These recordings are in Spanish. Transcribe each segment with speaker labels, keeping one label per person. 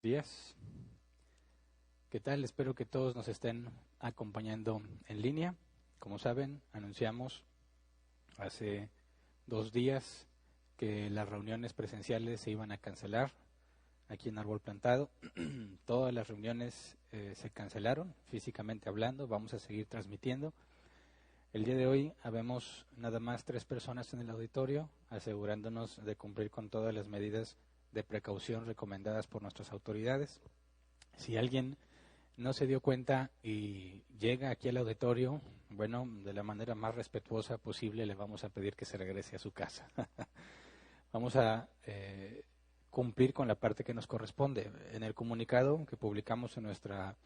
Speaker 1: días. ¿Qué tal? Espero que todos nos estén acompañando en línea. Como saben, anunciamos hace 2 días que las reuniones presenciales se iban a cancelar aquí en Árbol Plantado. Todas las reuniones se cancelaron, físicamente hablando. Vamos a seguir transmitiendo. El día de hoy habemos nada más 3 personas en el auditorio, asegurándonos de cumplir con todas las medidas de precaución recomendadas por nuestras autoridades. Si alguien no se dio cuenta y llega aquí al auditorio, bueno, de la manera más respetuosa posible le vamos a pedir que se regrese a su casa. Vamos a cumplir con la parte que nos corresponde. En el comunicado que publicamos en nuestra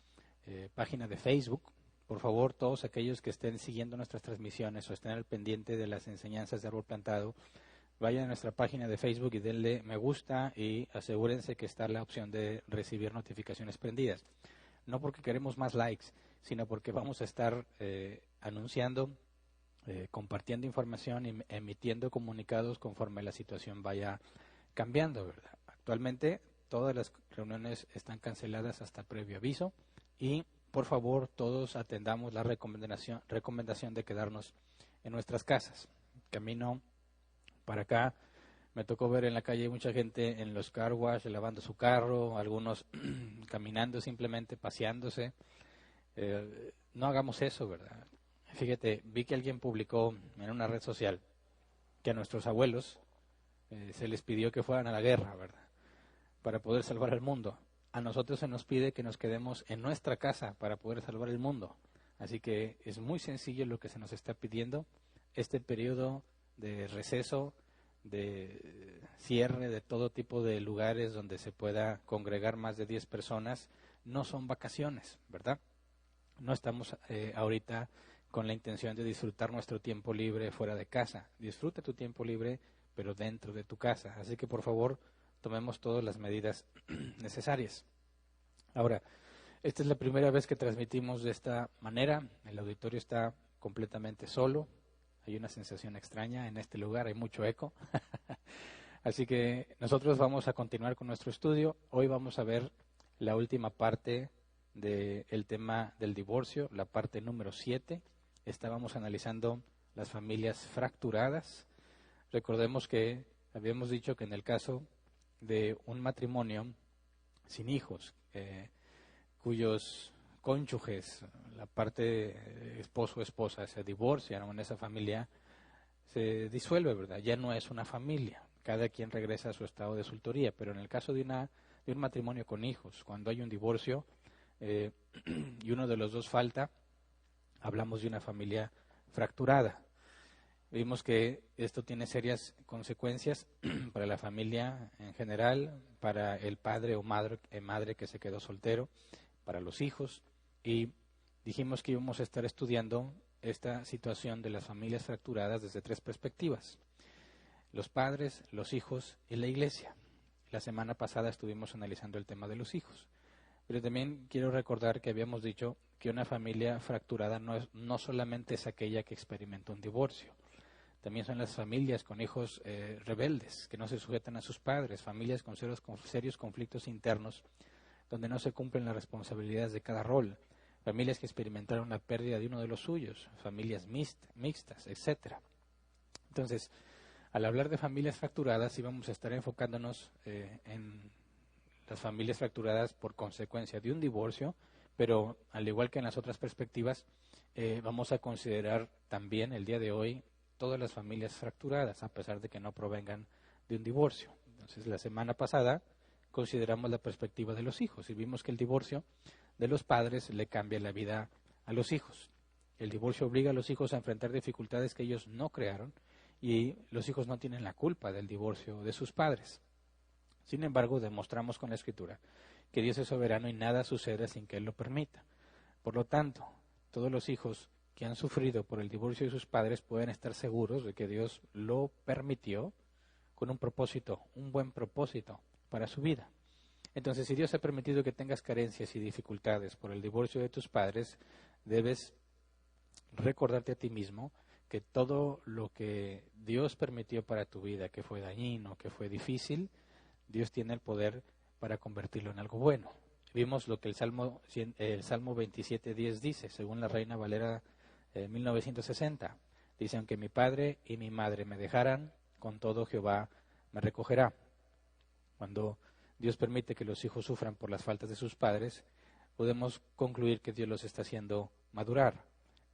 Speaker 1: página de Facebook, por favor, todos aquellos que estén siguiendo nuestras transmisiones o estén al pendiente de las enseñanzas de Árbol Plantado, vayan a nuestra página de Facebook y denle me gusta y asegúrense que está la opción de recibir notificaciones prendidas. No porque queremos más likes, sino porque vamos a estar anunciando, compartiendo información y emitiendo comunicados conforme la situación vaya cambiando, ¿verdad? Actualmente todas las reuniones están canceladas hasta previo aviso y por favor todos atendamos la recomendación de quedarnos en nuestras casas. Camino para acá, me tocó ver en la calle mucha gente en los car wash lavando su carro, algunos caminando simplemente, paseándose. No hagamos eso, ¿verdad? Fíjate, vi que alguien publicó en una red social que a nuestros abuelos se les pidió que fueran a la guerra, ¿verdad? Para poder salvar al mundo. A nosotros se nos pide que nos quedemos en nuestra casa para poder salvar el mundo. Así que es muy sencillo lo que se nos está pidiendo. Este periodo de receso, de cierre de todo tipo de lugares donde se pueda congregar más de 10 personas, no son vacaciones, ¿verdad? No estamos ahorita con la intención de disfrutar nuestro tiempo libre fuera de casa. Disfruta tu tiempo libre, pero dentro de tu casa. Así que, por favor, tomemos todas las medidas necesarias. Ahora, esta es la primera vez que transmitimos de esta manera. El auditorio está completamente solo. Hay una sensación extraña en este lugar, hay mucho eco. Así que nosotros vamos a continuar con nuestro estudio. Hoy vamos a ver la última parte del tema del divorcio, la parte número 7. Estábamos analizando las familias fracturadas. Recordemos que habíamos dicho que en el caso de un matrimonio sin hijos, cuyos cónyuges, la parte esposo o esposa, se divorcian, en esa familia se disuelve, ¿verdad? Ya no es una familia, cada quien regresa a su estado de soltería, pero en el caso de un matrimonio con hijos, cuando hay un divorcio y uno de los dos falta, hablamos de una familia fracturada. Vimos que esto tiene serias consecuencias para la familia en general, para el padre o madre que se quedó soltero, para los hijos, y dijimos que íbamos a estar estudiando esta situación de las familias fracturadas desde 3 perspectivas: los padres, los hijos y la iglesia. La semana pasada estuvimos analizando el tema de los hijos, pero también quiero recordar que habíamos dicho que una familia fracturada no solamente es aquella que experimenta un divorcio. También son las familias con hijos rebeldes, que no se sujetan a sus padres, familias con serios conflictos internos, donde no se cumplen las responsabilidades de cada rol, familias que experimentaron la pérdida de uno de los suyos, familias mixtas, etcétera. Entonces, al hablar de familias fracturadas, íbamos a estar enfocándonos en las familias fracturadas por consecuencia de un divorcio, pero al igual que en las otras perspectivas, vamos a considerar también el día de hoy todas las familias fracturadas, a pesar de que no provengan de un divorcio. Entonces, la semana pasada consideramos la perspectiva de los hijos y vimos que el divorcio de los padres le cambia la vida a los hijos. El divorcio obliga a los hijos a enfrentar dificultades que ellos no crearon y los hijos no tienen la culpa del divorcio de sus padres. Sin embargo, demostramos con la Escritura que Dios es soberano y nada sucede sin que Él lo permita. Por lo tanto, todos los hijos que han sufrido por el divorcio de sus padres pueden estar seguros de que Dios lo permitió con un propósito, un buen propósito para su vida. Entonces, si Dios ha permitido que tengas carencias y dificultades por el divorcio de tus padres, debes recordarte a ti mismo que todo lo que Dios permitió para tu vida, que fue dañino, que fue difícil, Dios tiene el poder para convertirlo en algo bueno. Vimos lo que el Salmo 27:10 dice, según la Reina Valera 1960. Dice, aunque mi padre y mi madre me dejaran, con todo Jehová me recogerá. Cuando Dios permite que los hijos sufran por las faltas de sus padres, podemos concluir que Dios los está haciendo madurar.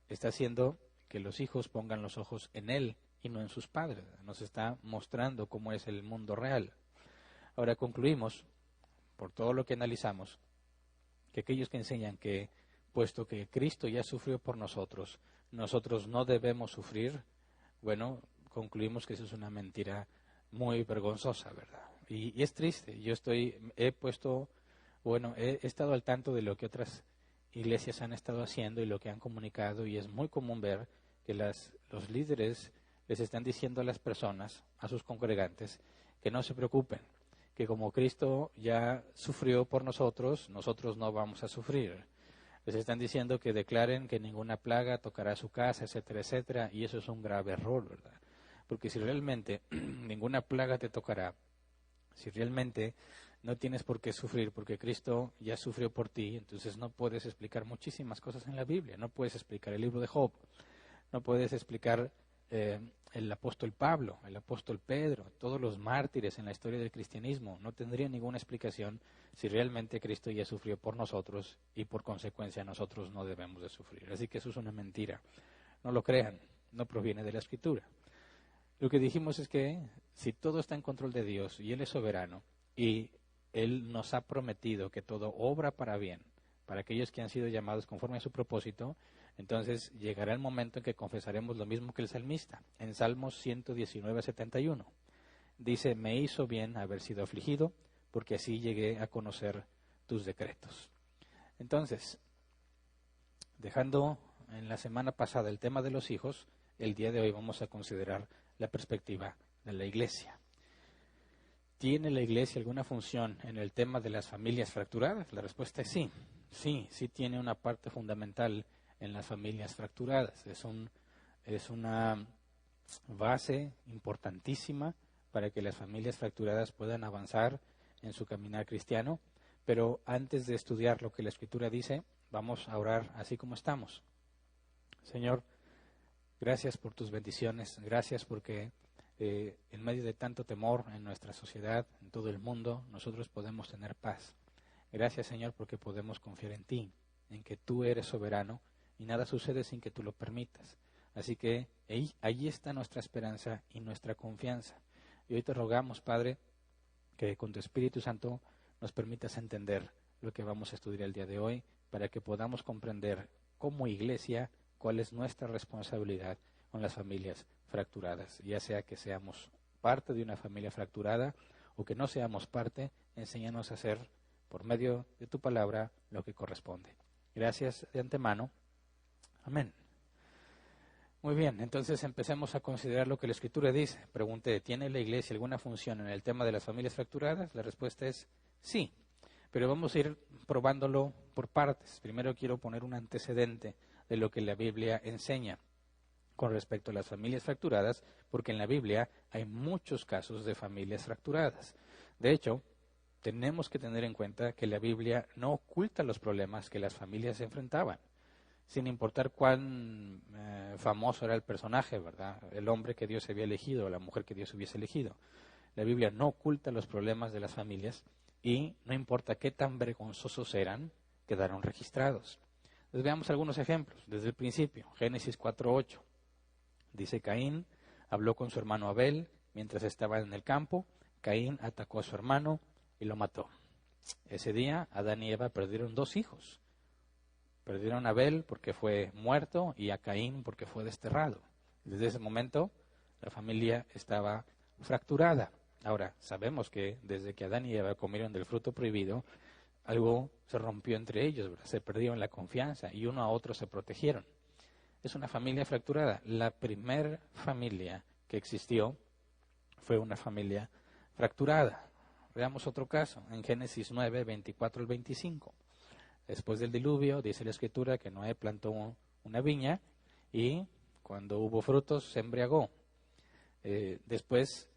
Speaker 1: Está haciendo que los hijos pongan los ojos en Él y no en sus padres. Nos está mostrando cómo es el mundo real. Ahora concluimos, por todo lo que analizamos, que aquellos que enseñan que, puesto que Cristo ya sufrió por nosotros, nosotros no debemos sufrir, bueno, concluimos que eso es una mentira muy vergonzosa, ¿verdad? Y es triste. Yo he estado al tanto de lo que otras iglesias han estado haciendo y lo que han comunicado, y es muy común ver que los líderes les están diciendo a las personas, a sus congregantes, que no se preocupen, que como Cristo ya sufrió por nosotros, nosotros no vamos a sufrir. Les están diciendo que declaren que ninguna plaga tocará su casa, etcétera, etcétera, y eso es un grave error, ¿verdad? Porque si realmente ninguna plaga te tocará, si realmente no tienes por qué sufrir, porque Cristo ya sufrió por ti, entonces no puedes explicar muchísimas cosas en la Biblia. No puedes explicar el libro de Job, no puedes explicar el apóstol Pablo, el apóstol Pedro, todos los mártires en la historia del cristianismo. No tendría ninguna explicación si realmente Cristo ya sufrió por nosotros y por consecuencia nosotros no debemos de sufrir. Así que eso es una mentira. No lo crean, no proviene de la Escritura. Lo que dijimos es que si todo está en control de Dios y Él es soberano y Él nos ha prometido que todo obra para bien, para aquellos que han sido llamados conforme a su propósito, entonces llegará el momento en que confesaremos lo mismo que el salmista. En Salmos 119:71 dice, me hizo bien haber sido afligido, porque así llegué a conocer tus decretos. Entonces, dejando en la semana pasada el tema de los hijos, el día de hoy vamos a considerar la perspectiva de la Iglesia. ¿Tiene la Iglesia alguna función en el tema de las familias fracturadas? La respuesta es sí. Sí tiene una parte fundamental en las familias fracturadas. Es una base importantísima para que las familias fracturadas puedan avanzar en su caminar cristiano. Pero antes de estudiar lo que la Escritura dice, vamos a orar así como estamos. Señor, gracias por tus bendiciones, gracias porque en medio de tanto temor en nuestra sociedad, en todo el mundo, nosotros podemos tener paz. Gracias, Señor, porque podemos confiar en ti, en que tú eres soberano y nada sucede sin que tú lo permitas. Así que ahí está nuestra esperanza y nuestra confianza. Y hoy te rogamos, Padre, que con tu Espíritu Santo nos permitas entender lo que vamos a estudiar el día de hoy, para que podamos comprender como iglesia cuál es nuestra responsabilidad con las familias fracturadas, ya sea que seamos parte de una familia fracturada o que no seamos parte. Enséñanos a hacer por medio de tu palabra lo que corresponde. Gracias de antemano. Amén. Muy bien, entonces empecemos a considerar lo que la Escritura dice. Pregunté, ¿tiene la Iglesia alguna función en el tema de las familias fracturadas? La respuesta es sí, pero vamos a ir probándolo por partes. Primero quiero poner un antecedente de lo que la Biblia enseña con respecto a las familias fracturadas, porque en la Biblia hay muchos casos de familias fracturadas. De hecho, tenemos que tener en cuenta que la Biblia no oculta los problemas que las familias enfrentaban, sin importar cuán famoso era el personaje, ¿verdad? El hombre que Dios había elegido o la mujer que Dios hubiese elegido. La Biblia no oculta los problemas de las familias y no importa qué tan vergonzosos eran, quedaron registrados. Entonces veamos algunos ejemplos desde el principio. Génesis 4:8. Dice, Caín habló con su hermano Abel mientras estaba en el campo. Caín atacó a su hermano y lo mató. Ese día Adán y Eva perdieron 2 hijos. Perdieron a Abel porque fue muerto y a Caín porque fue desterrado. Desde ese momento la familia estaba fracturada. Ahora, sabemos que desde que Adán y Eva comieron del fruto prohibido, algo se rompió entre ellos, ¿verdad? Se perdieron la confianza y uno a otro se protegieron. Es una familia fracturada. La primer familia que existió fue una familia fracturada. Veamos otro caso, en Génesis 9, 24 al 25. Después del diluvio, dice la Escritura que Noé plantó una viña y cuando hubo frutos se embriagó. Después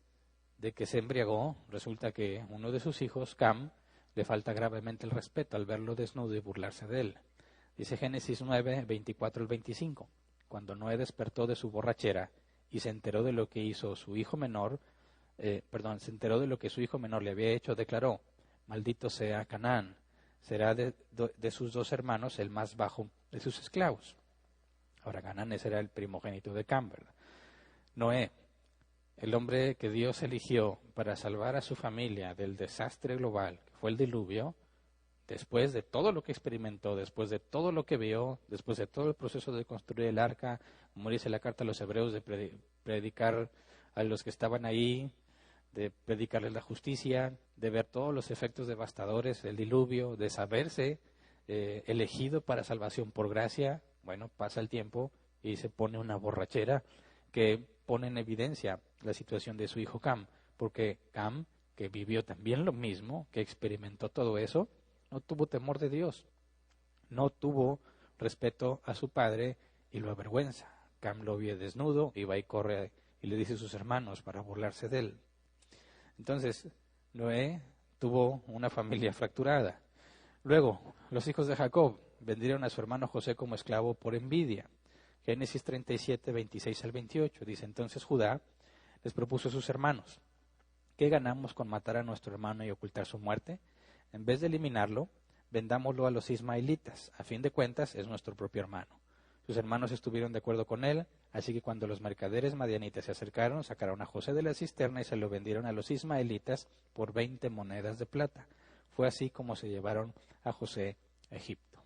Speaker 1: de que se embriagó, resulta que uno de sus hijos, Cam, le falta gravemente el respeto al verlo desnudo y burlarse de él. Dice Génesis 9, 24 al 25. Cuando Noé despertó de su borrachera y se enteró de lo que hizo su hijo menor, se enteró de lo que su hijo menor le había hecho, declaró: maldito sea Canaán, será de sus 2 hermanos el más bajo de sus esclavos. Ahora, Canaán ese era el primogénito de Cam, ¿verdad? Noé, el hombre que Dios eligió para salvar a su familia del desastre global, que fue el diluvio, después de todo lo que experimentó, después de todo lo que vio, después de todo el proceso de construir el arca, como dice la carta a los hebreos, de predicar a los que estaban ahí, de predicarles la justicia, de ver todos los efectos devastadores del diluvio, de saberse elegido para salvación por gracia. Bueno, pasa el tiempo y se pone una borrachera que pone en evidencia la situación de su hijo Cam, porque Cam, que vivió también lo mismo, que experimentó todo eso, no tuvo temor de Dios, no tuvo respeto a su padre y lo avergüenza. Cam lo vio desnudo y va y corre y le dice a sus hermanos para burlarse de él. Entonces, Noé tuvo una familia fracturada. Luego, los hijos de Jacob vendieron a su hermano José como esclavo por envidia. Génesis 37, 26 al 28. Dice: entonces Judá les propuso a sus hermanos: ¿qué ganamos con matar a nuestro hermano y ocultar su muerte? En vez de eliminarlo, vendámoslo a los ismaelitas. A fin de cuentas, es nuestro propio hermano. Sus hermanos estuvieron de acuerdo con él, así que cuando los mercaderes madianitas se acercaron, sacaron a José de la cisterna y se lo vendieron a los ismaelitas por 20 monedas de plata. Fue así como se llevaron a José a Egipto.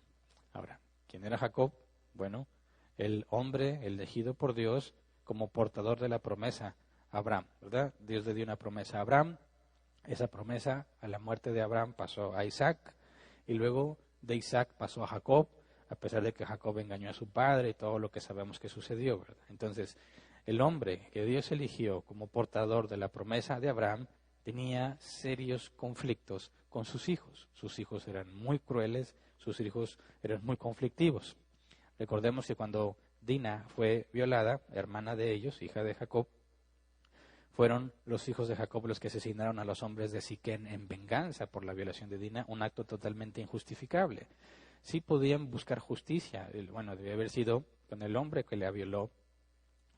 Speaker 1: Ahora, ¿quién era Jacob? Bueno, el hombre elegido por Dios como portador de la promesa a Abraham, ¿verdad? Dios le dio una promesa a Abraham. Esa promesa, a la muerte de Abraham, pasó a Isaac, y luego de Isaac pasó a Jacob, a pesar de que Jacob engañó a su padre y todo lo que sabemos que sucedió, ¿verdad? Entonces, el hombre que Dios eligió como portador de la promesa de Abraham tenía serios conflictos con sus hijos. Sus hijos eran muy crueles, sus hijos eran muy conflictivos. Recordemos que cuando Dina fue violada, hermana de ellos, hija de Jacob, fueron los hijos de Jacob los que asesinaron a los hombres de Siquén en venganza por la violación de Dina, un acto totalmente injustificable. Sí podían buscar justicia, bueno, debía haber sido con el hombre que la violó,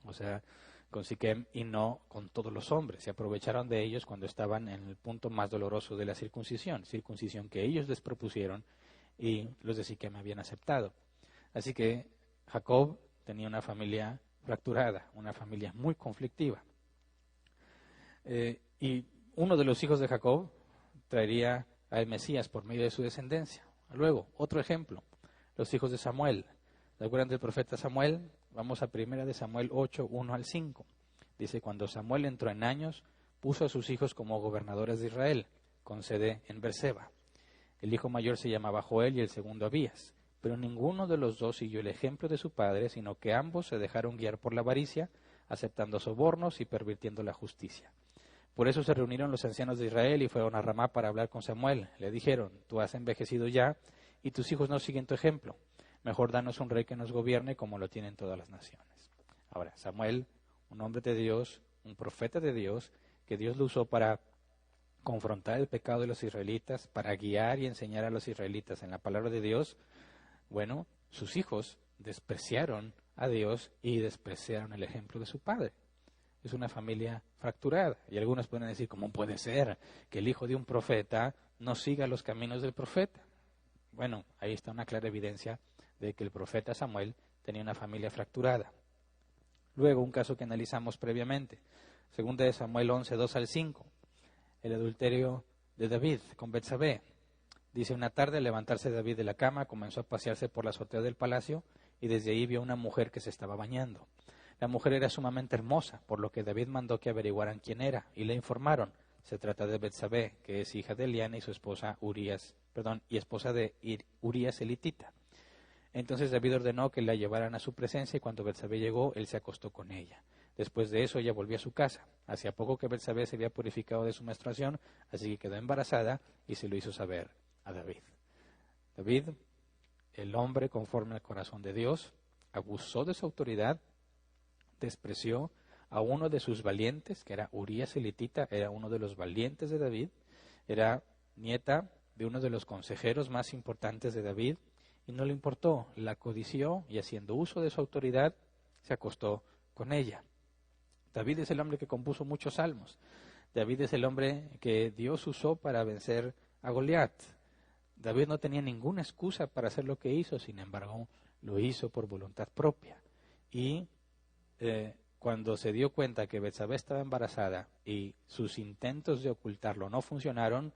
Speaker 1: o sea, con Siquem, y no con todos los hombres. Se aprovecharon de ellos cuando estaban en el punto más doloroso de la circuncisión que ellos les propusieron y los de Siquem habían aceptado. Así que Jacob tenía una familia fracturada, una familia muy conflictiva. Y uno de los hijos de Jacob traería al Mesías por medio de su descendencia. Luego, otro ejemplo, los hijos de Samuel. ¿Se acuerdan del profeta Samuel? Vamos a 1 de Samuel 8, 1 al 5. Dice: cuando Samuel entró en años, puso a sus hijos como gobernadores de Israel, con sede en Berseba. El hijo mayor se llamaba Joel y el segundo Abías. Pero ninguno de los dos siguió el ejemplo de su padre, sino que ambos se dejaron guiar por la avaricia, aceptando sobornos y pervirtiendo la justicia. Por eso se reunieron los ancianos de Israel y fueron a Ramá para hablar con Samuel. Le dijeron: tú has envejecido ya y tus hijos no siguen tu ejemplo. Mejor danos un rey que nos gobierne como lo tienen todas las naciones. Ahora, Samuel, un hombre de Dios, un profeta de Dios, que Dios lo usó para confrontar el pecado de los israelitas, para guiar y enseñar a los israelitas en la palabra de Dios. Bueno, sus hijos despreciaron a Dios y despreciaron el ejemplo de su padre. Es una familia fracturada. Y algunos pueden decir: ¿cómo puede ser que el hijo de un profeta no siga los caminos del profeta? Bueno, ahí está una clara evidencia de que el profeta Samuel tenía una familia fracturada. Luego, un caso que analizamos previamente, 2 de Samuel 11, 2 al 5, el adulterio de David con Betsabé. Dice: una tarde, al levantarse David de la cama, comenzó a pasearse por la azotea del palacio y desde ahí vio una mujer que se estaba bañando. La mujer era sumamente hermosa, por lo que David mandó que averiguaran quién era, y le informaron: se trata de Betsabé, que es hija de Eliana y su esposa esposa de Urías elitita. Entonces David ordenó que la llevaran a su presencia, y cuando Betsabé llegó, él se acostó con ella. Después de eso, ella volvió a su casa. Hacía poco que Betsabé se había purificado de su menstruación, así que quedó embarazada y se lo hizo saber a David. David, el hombre conforme al corazón de Dios, abusó de su autoridad, despreció a uno de sus valientes, que era Urías elitita, era uno de los valientes de David, era nieta de uno de los consejeros más importantes de David y no le importó, la codició y haciendo uso de su autoridad se acostó con ella. David es el hombre que compuso muchos salmos. David es el hombre que Dios usó para vencer a Goliat. David no tenía ninguna excusa para hacer lo que hizo, sin embargo, lo hizo por voluntad propia. Y cuando se dio cuenta que Betsabé estaba embarazada y sus intentos de ocultarlo no funcionaron,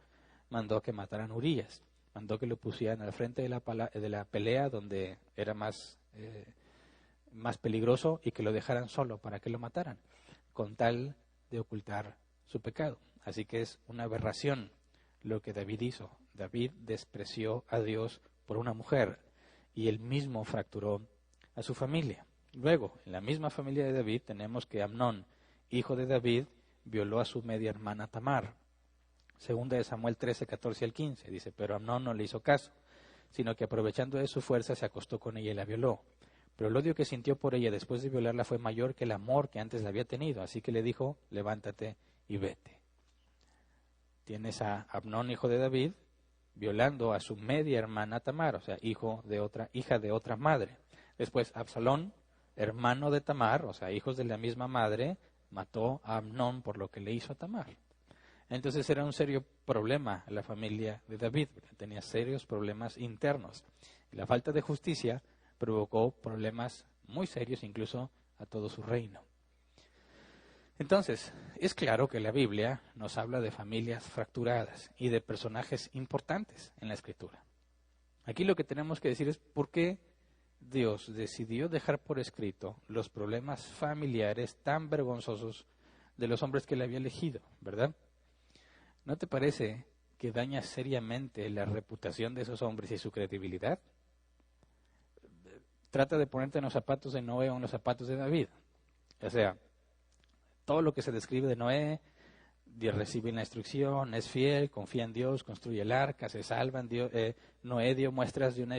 Speaker 1: mandó que mataran a Urías. Mandó que lo pusieran al frente de la pelea donde era más peligroso y que lo dejaran solo para que lo mataran, con tal de ocultar su pecado. Así que es una aberración lo que David hizo. David despreció a Dios por una mujer y él mismo fracturó a su familia. Luego, en la misma familia de David tenemos que Amnón, hijo de David, violó a su media hermana Tamar. Segunda de Samuel 13, 14 al 15, dice, pero Amnón no le hizo caso, sino que aprovechando de su fuerza se acostó con ella y la violó. Pero el odio que sintió por ella después de violarla fue mayor que el amor que antes la había tenido, así que le dijo, levántate y vete. Tienes a Amnón, hijo de David, violando a su media hermana Tamar, o sea, hija de otra madre. Después Absalón, hermano de Tamar, o sea, hijos de la misma madre, mató a Amnón por lo que le hizo a Tamar. Entonces era un serio problema la familia de David, tenía serios problemas internos. La falta de justicia provocó problemas muy serios incluso a todo su reino. Entonces, es claro que la Biblia nos habla de familias fracturadas y de personajes importantes en la Escritura. Aquí lo que tenemos que decir es por qué Dios decidió dejar por escrito los problemas familiares tan vergonzosos de los hombres que le había elegido, ¿verdad? ¿No te parece que daña seriamente la reputación de esos hombres y su credibilidad? Trata de ponerte en los zapatos de Noé o en los zapatos de David. O sea, todo lo que se describe de Noé, Dios recibe la instrucción, es fiel, confía en Dios, construye el arca, se salvan. Noé dio muestras de una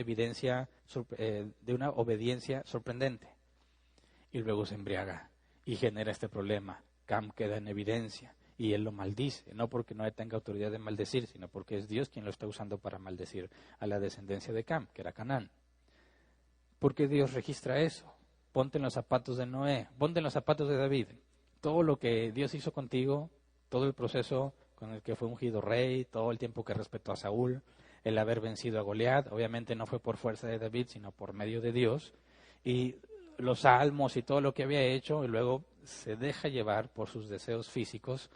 Speaker 1: obediencia sorprendente. Y luego se embriaga y genera este problema. Cam queda en evidencia. Y él lo maldice, no porque Noé tenga autoridad de maldecir, sino porque es Dios quien lo está usando para maldecir a la descendencia de Cam, que era Canaán. ¿Por qué Dios registra eso? Ponte en los zapatos de Noé, ponte en los zapatos de David. Todo lo que Dios hizo contigo, todo el proceso con el que fue ungido rey, todo el tiempo que respetó a Saúl, el haber vencido a Goliat, obviamente no fue por fuerza de David, sino por medio de Dios, y los salmos y todo lo que había hecho, y luego se deja llevar por sus deseos físicos,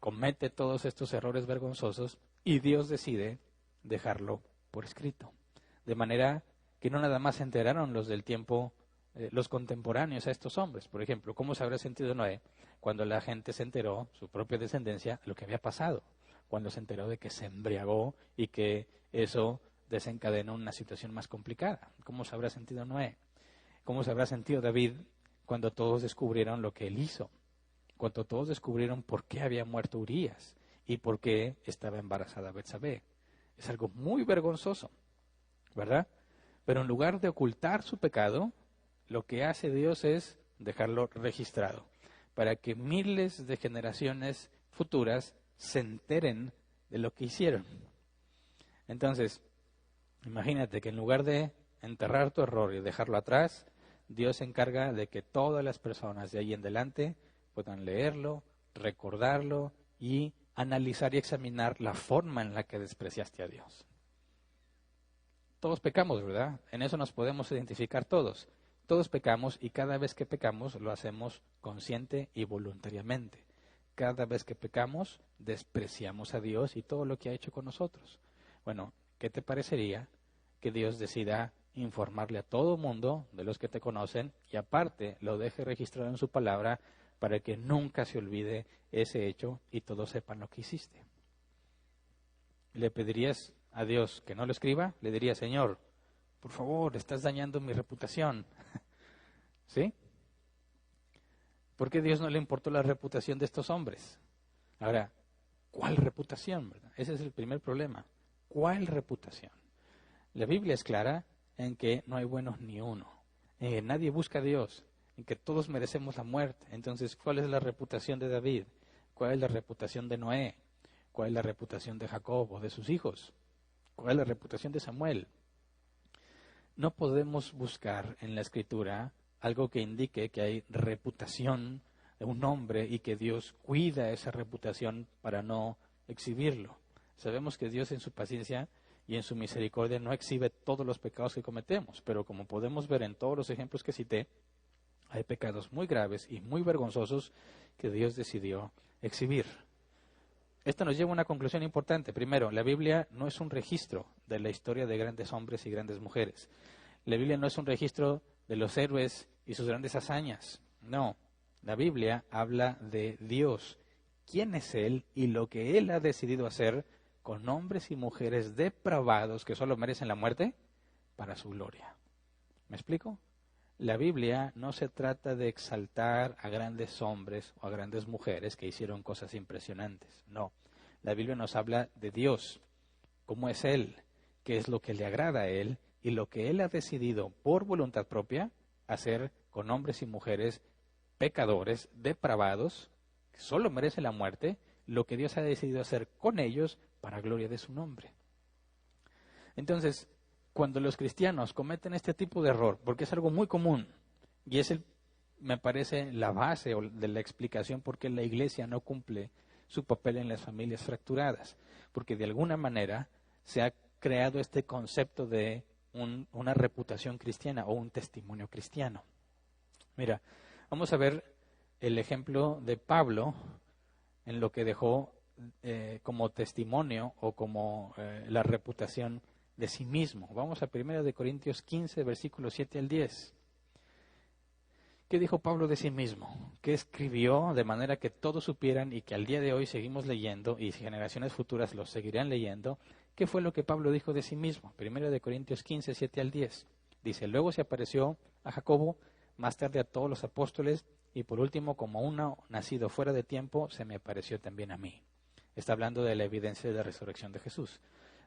Speaker 1: comete todos estos errores vergonzosos y Dios decide dejarlo por escrito. De manera que no nada más se enteraron los del tiempo, los contemporáneos a estos hombres. Por ejemplo, ¿cómo se habrá sentido Noé cuando la gente se enteró, su propia descendencia, lo que había pasado? Cuando se enteró de que se embriagó y que eso desencadenó una situación más complicada. ¿Cómo se habrá sentido Noé? ¿Cómo se habrá sentido David cuando todos descubrieron lo que él hizo? Cuando todos descubrieron por qué había muerto Urías y por qué estaba embarazada Betsabé. Es algo muy vergonzoso, ¿verdad? Pero en lugar de ocultar su pecado, lo que hace Dios es dejarlo registrado, para que miles de generaciones futuras se enteren de lo que hicieron. Entonces, imagínate que en lugar de enterrar tu error y dejarlo atrás, Dios se encarga de que todas las personas de ahí en adelante puedan leerlo, recordarlo y analizar y examinar la forma en la que despreciaste a Dios. Todos pecamos, ¿verdad? En eso nos podemos identificar todos. Todos pecamos y cada vez que pecamos lo hacemos consciente y voluntariamente. Cada vez que pecamos despreciamos a Dios y todo lo que ha hecho con nosotros. Bueno, ¿qué te parecería que Dios decida informarle a todo mundo de los que te conocen y aparte lo deje registrado en su palabra para que nunca se olvide ese hecho y todos sepan lo que hiciste? ¿Le pedirías a Dios que no lo escriba? Le diría, Señor, por favor, estás dañando mi reputación. ¿Sí? ¿Por qué a Dios no le importó la reputación de estos hombres? Ahora, ¿cuál reputación? ¿Verdad? Ese es el primer problema. ¿Cuál reputación? La Biblia es clara en que no hay buenos ni uno. Nadie busca a Dios, en que todos merecemos la muerte. Entonces, ¿cuál es la reputación de David? ¿Cuál es la reputación de Noé? ¿Cuál es la reputación de Jacob o de sus hijos? ¿Cuál es la reputación de Samuel? No podemos buscar en la Escritura algo que indique que hay reputación de un hombre y que Dios cuida esa reputación para no exhibirlo. Sabemos que Dios en su paciencia y en su misericordia no exhibe todos los pecados que cometemos, pero como podemos ver en todos los ejemplos que cité, hay pecados muy graves y muy vergonzosos que Dios decidió exhibir. Esto nos lleva a una conclusión importante. Primero, la Biblia no es un registro de la historia de grandes hombres y grandes mujeres. La Biblia no es un registro de los héroes y sus grandes hazañas. No, la Biblia habla de Dios, quién es Él y lo que Él ha decidido hacer con hombres y mujeres depravados que solo merecen la muerte para su gloria. ¿Me explico? La Biblia no se trata de exaltar a grandes hombres o a grandes mujeres que hicieron cosas impresionantes. No, la Biblia nos habla de Dios, cómo es Él, qué es lo que le agrada a Él y lo que Él ha decidido por voluntad propia hacer con hombres y mujeres pecadores, depravados, que solo merecen la muerte, lo que Dios ha decidido hacer con ellos para gloria de su nombre. Entonces, cuando los cristianos cometen este tipo de error, porque es algo muy común, y es me parece la base de la explicación por qué la iglesia no cumple su papel en las familias fracturadas, porque de alguna manera se ha creado este concepto de una reputación cristiana o un testimonio cristiano. Mira, vamos a ver el ejemplo de Pablo en lo que dejó como testimonio o como la reputación de sí mismo. Vamos a 1 Corintios 15, versículos 7 al 10. ¿Qué dijo Pablo de sí mismo? ¿Qué escribió de manera que todos supieran y que al día de hoy seguimos leyendo y generaciones futuras lo seguirán leyendo? ¿Qué fue lo que Pablo dijo de sí mismo? 1 Corintios 15, 7 al 10. Dice, luego se apareció a Jacobo, más tarde a todos los apóstoles, y por último, como uno nacido fuera de tiempo, se me apareció también a mí. Está hablando de la evidencia de la resurrección de Jesús.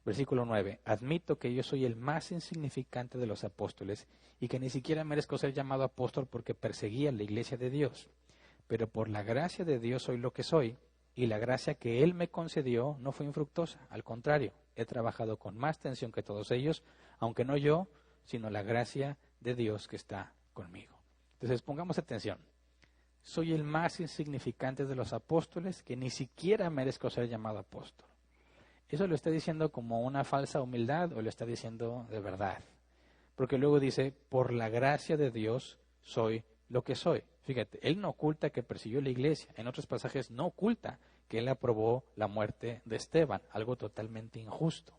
Speaker 1: Versículo 9. Admito que yo soy el más insignificante de los apóstoles y que ni siquiera merezco ser llamado apóstol porque perseguía la iglesia de Dios. Pero por la gracia de Dios soy lo que soy, y la gracia que Él me concedió no fue infructuosa. Al contrario, he trabajado con más tensión que todos ellos, aunque no yo, sino la gracia de Dios que está conmigo. Entonces, pongamos atención. Soy el más insignificante de los apóstoles que ni siquiera merezco ser llamado apóstol. ¿Eso lo está diciendo como una falsa humildad o lo está diciendo de verdad? Porque luego dice, por la gracia de Dios soy lo que soy. Fíjate, él no oculta que persiguió la iglesia. En otros pasajes no oculta que él aprobó la muerte de Esteban, algo totalmente injusto.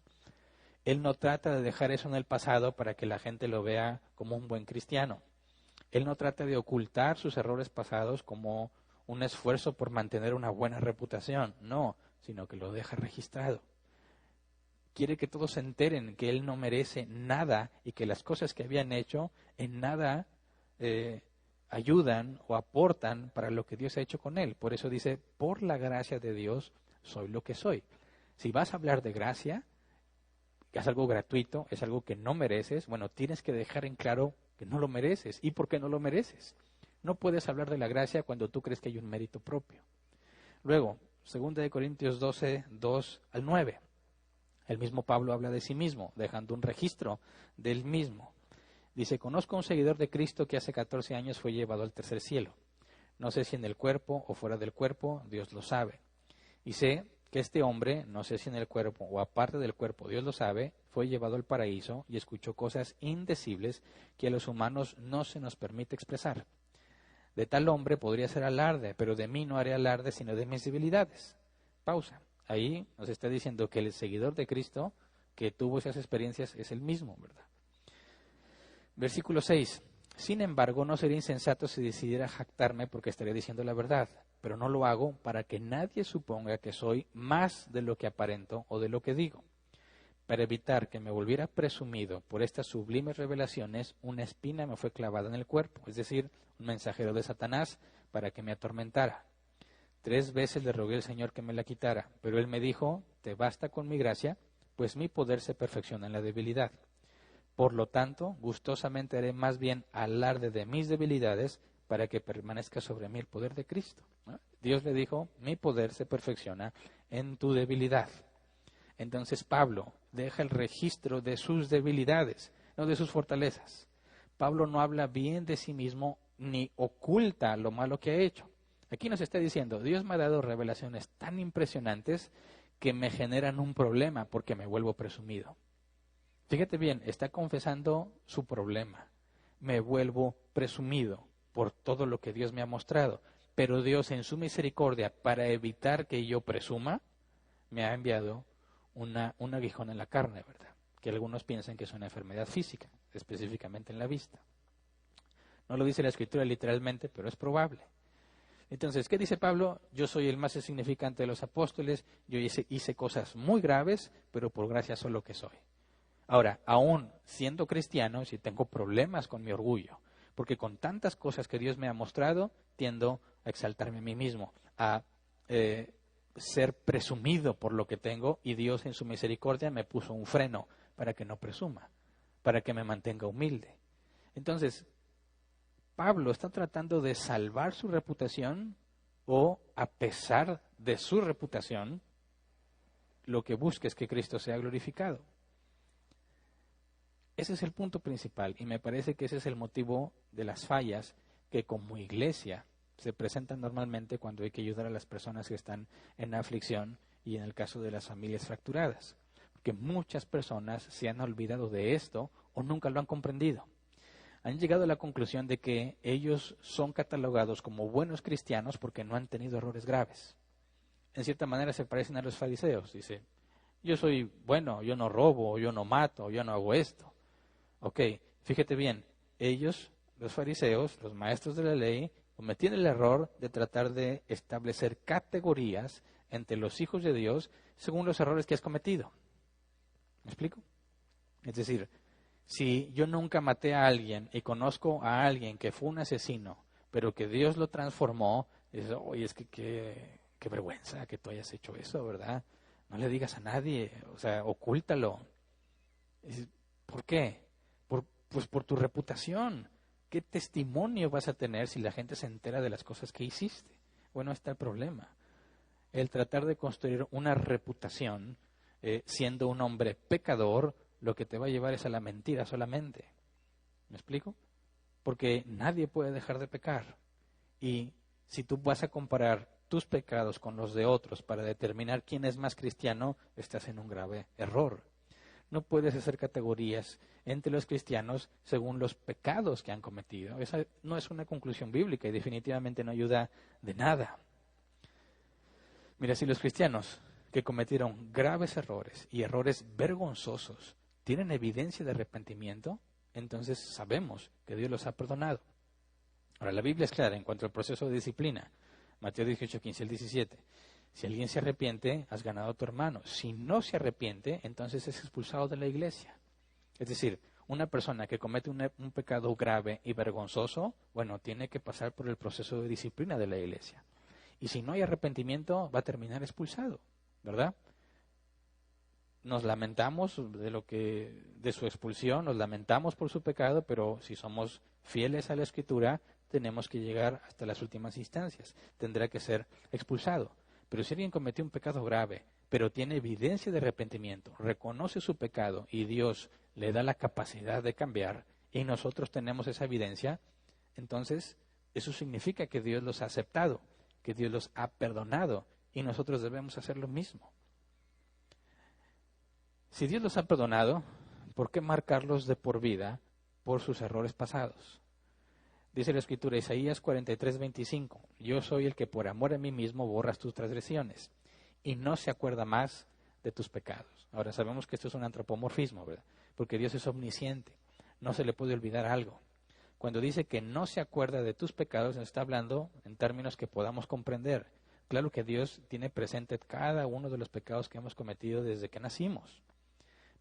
Speaker 1: Él no trata de dejar eso en el pasado para que la gente lo vea como un buen cristiano. Él no trata de ocultar sus errores pasados como un esfuerzo por mantener una buena reputación. No, sino que lo deja registrado. Quiere que todos se enteren que él no merece nada y que las cosas que habían hecho en nada ayudan o aportan para lo que Dios ha hecho con él. Por eso dice, por la gracia de Dios soy lo que soy. Si vas a hablar de gracia, que es algo gratuito, es algo que no mereces, bueno, tienes que dejar en claro que no lo mereces. ¿Y por qué no lo mereces? No puedes hablar de la gracia cuando tú crees que hay un mérito propio. Luego, 2 Corintios 12, 2 al 9. El mismo Pablo habla de sí mismo, dejando un registro del mismo. Dice, conozco a un seguidor de Cristo que hace 14 años fue llevado al tercer cielo. No sé si en el cuerpo o fuera del cuerpo, Dios lo sabe. Y sé que este hombre, no sé si en el cuerpo o aparte del cuerpo, Dios lo sabe, fue llevado al paraíso y escuchó cosas indecibles que a los humanos no se nos permite expresar. De tal hombre podría ser alarde, pero de mí no haré alarde sino de mis debilidades. Pausa. Ahí nos está diciendo que el seguidor de Cristo que tuvo esas experiencias es el mismo, ¿verdad? Versículo 6. Sin embargo, no sería insensato si decidiera jactarme porque estaría diciendo la verdad, pero no lo hago para que nadie suponga que soy más de lo que aparento o de lo que digo. Para evitar que me volviera presumido por estas sublimes revelaciones, una espina me fue clavada en el cuerpo, es decir, un mensajero de Satanás para que me atormentara. 3 veces le rogué al Señor que me la quitara, pero Él me dijo, te basta con mi gracia, pues mi poder se perfecciona en la debilidad. Por lo tanto, gustosamente haré más bien alarde de mis debilidades, para que permanezca sobre mí el poder de Cristo, ¿no? Dios le dijo, mi poder se perfecciona en tu debilidad. Entonces Pablo deja el registro de sus debilidades, no de sus fortalezas. Pablo no habla bien de sí mismo ni oculta lo malo que ha hecho. Aquí nos está diciendo, Dios me ha dado revelaciones tan impresionantes que me generan un problema porque me vuelvo presumido. Fíjate bien, está confesando su problema. Me vuelvo presumido por todo lo que Dios me ha mostrado. Pero Dios en su misericordia, para evitar que yo presuma, me ha enviado un aguijón en la carne, ¿verdad? Que algunos piensan que es una enfermedad física, específicamente en la vista. No lo dice la Escritura literalmente, pero es probable. Entonces, ¿qué dice Pablo? Yo soy el más insignificante de los apóstoles, yo hice cosas muy graves, pero por gracia soy lo que soy. Ahora, aún siendo cristiano, si tengo problemas con mi orgullo, porque con tantas cosas que Dios me ha mostrado, tiendo a exaltarme a mí mismo, a ser presumido por lo que tengo, y Dios en su misericordia me puso un freno para que no presuma, para que me mantenga humilde. Entonces, Pablo está tratando de salvar su reputación o, a pesar de su reputación, lo que busca es que Cristo sea glorificado. Ese es el punto principal y me parece que ese es el motivo de las fallas que como iglesia se presentan normalmente cuando hay que ayudar a las personas que están en aflicción y en el caso de las familias fracturadas. Porque muchas personas se han olvidado de esto o nunca lo han comprendido. Han llegado a la conclusión de que ellos son catalogados como buenos cristianos porque no han tenido errores graves. En cierta manera se parecen a los fariseos. Dice, yo soy bueno, yo no robo, yo no mato, yo no hago esto. Ok, fíjate bien, ellos, los fariseos, los maestros de la ley, cometían el error de tratar de establecer categorías entre los hijos de Dios según los errores que has cometido. ¿Me explico? Es decir, si yo nunca maté a alguien y conozco a alguien que fue un asesino, pero que Dios lo transformó, dices, oye, es que qué vergüenza que tú hayas hecho eso, ¿verdad? No le digas a nadie, o sea, ocúltalo. ¿Por qué? Pues por tu reputación. ¿Qué testimonio vas a tener si la gente se entera de las cosas que hiciste? Bueno, está el problema. El tratar de construir una reputación siendo un hombre pecador, lo que te va a llevar es a la mentira solamente. ¿Me explico? Porque nadie puede dejar de pecar. Y si tú vas a comparar tus pecados con los de otros para determinar quién es más cristiano, estás en un grave error. No puedes hacer categorías entre los cristianos según los pecados que han cometido. Esa no es una conclusión bíblica y definitivamente no ayuda de nada. Mira, si los cristianos que cometieron graves errores y errores vergonzosos tienen evidencia de arrepentimiento, entonces sabemos que Dios los ha perdonado. Ahora, la Biblia es clara en cuanto al proceso de disciplina. Mateo 18, 15 al 17. Si alguien se arrepiente, has ganado a tu hermano. Si no se arrepiente, entonces es expulsado de la iglesia. Es decir, una persona que comete un pecado grave y vergonzoso, bueno, tiene que pasar por el proceso de disciplina de la iglesia. Y si no hay arrepentimiento, va a terminar expulsado, ¿verdad? Nos lamentamos de su expulsión, nos lamentamos por su pecado, pero si somos fieles a la Escritura, tenemos que llegar hasta las últimas instancias. Tendrá que ser expulsado. Pero si alguien cometió un pecado grave, pero tiene evidencia de arrepentimiento, reconoce su pecado y Dios le da la capacidad de cambiar y nosotros tenemos esa evidencia, entonces eso significa que Dios los ha aceptado, que Dios los ha perdonado y nosotros debemos hacer lo mismo. Si Dios los ha perdonado, ¿por qué marcarlos de por vida por sus errores pasados? Dice la Escritura, Isaías 43, 25, yo soy el que por amor a mí mismo borras tus transgresiones y no se acuerda más de tus pecados. Ahora sabemos que esto es un antropomorfismo, ¿verdad? Porque Dios es omnisciente, no se le puede olvidar algo. Cuando dice que no se acuerda de tus pecados, nos está hablando en términos que podamos comprender. Claro que Dios tiene presente cada uno de los pecados que hemos cometido desde que nacimos,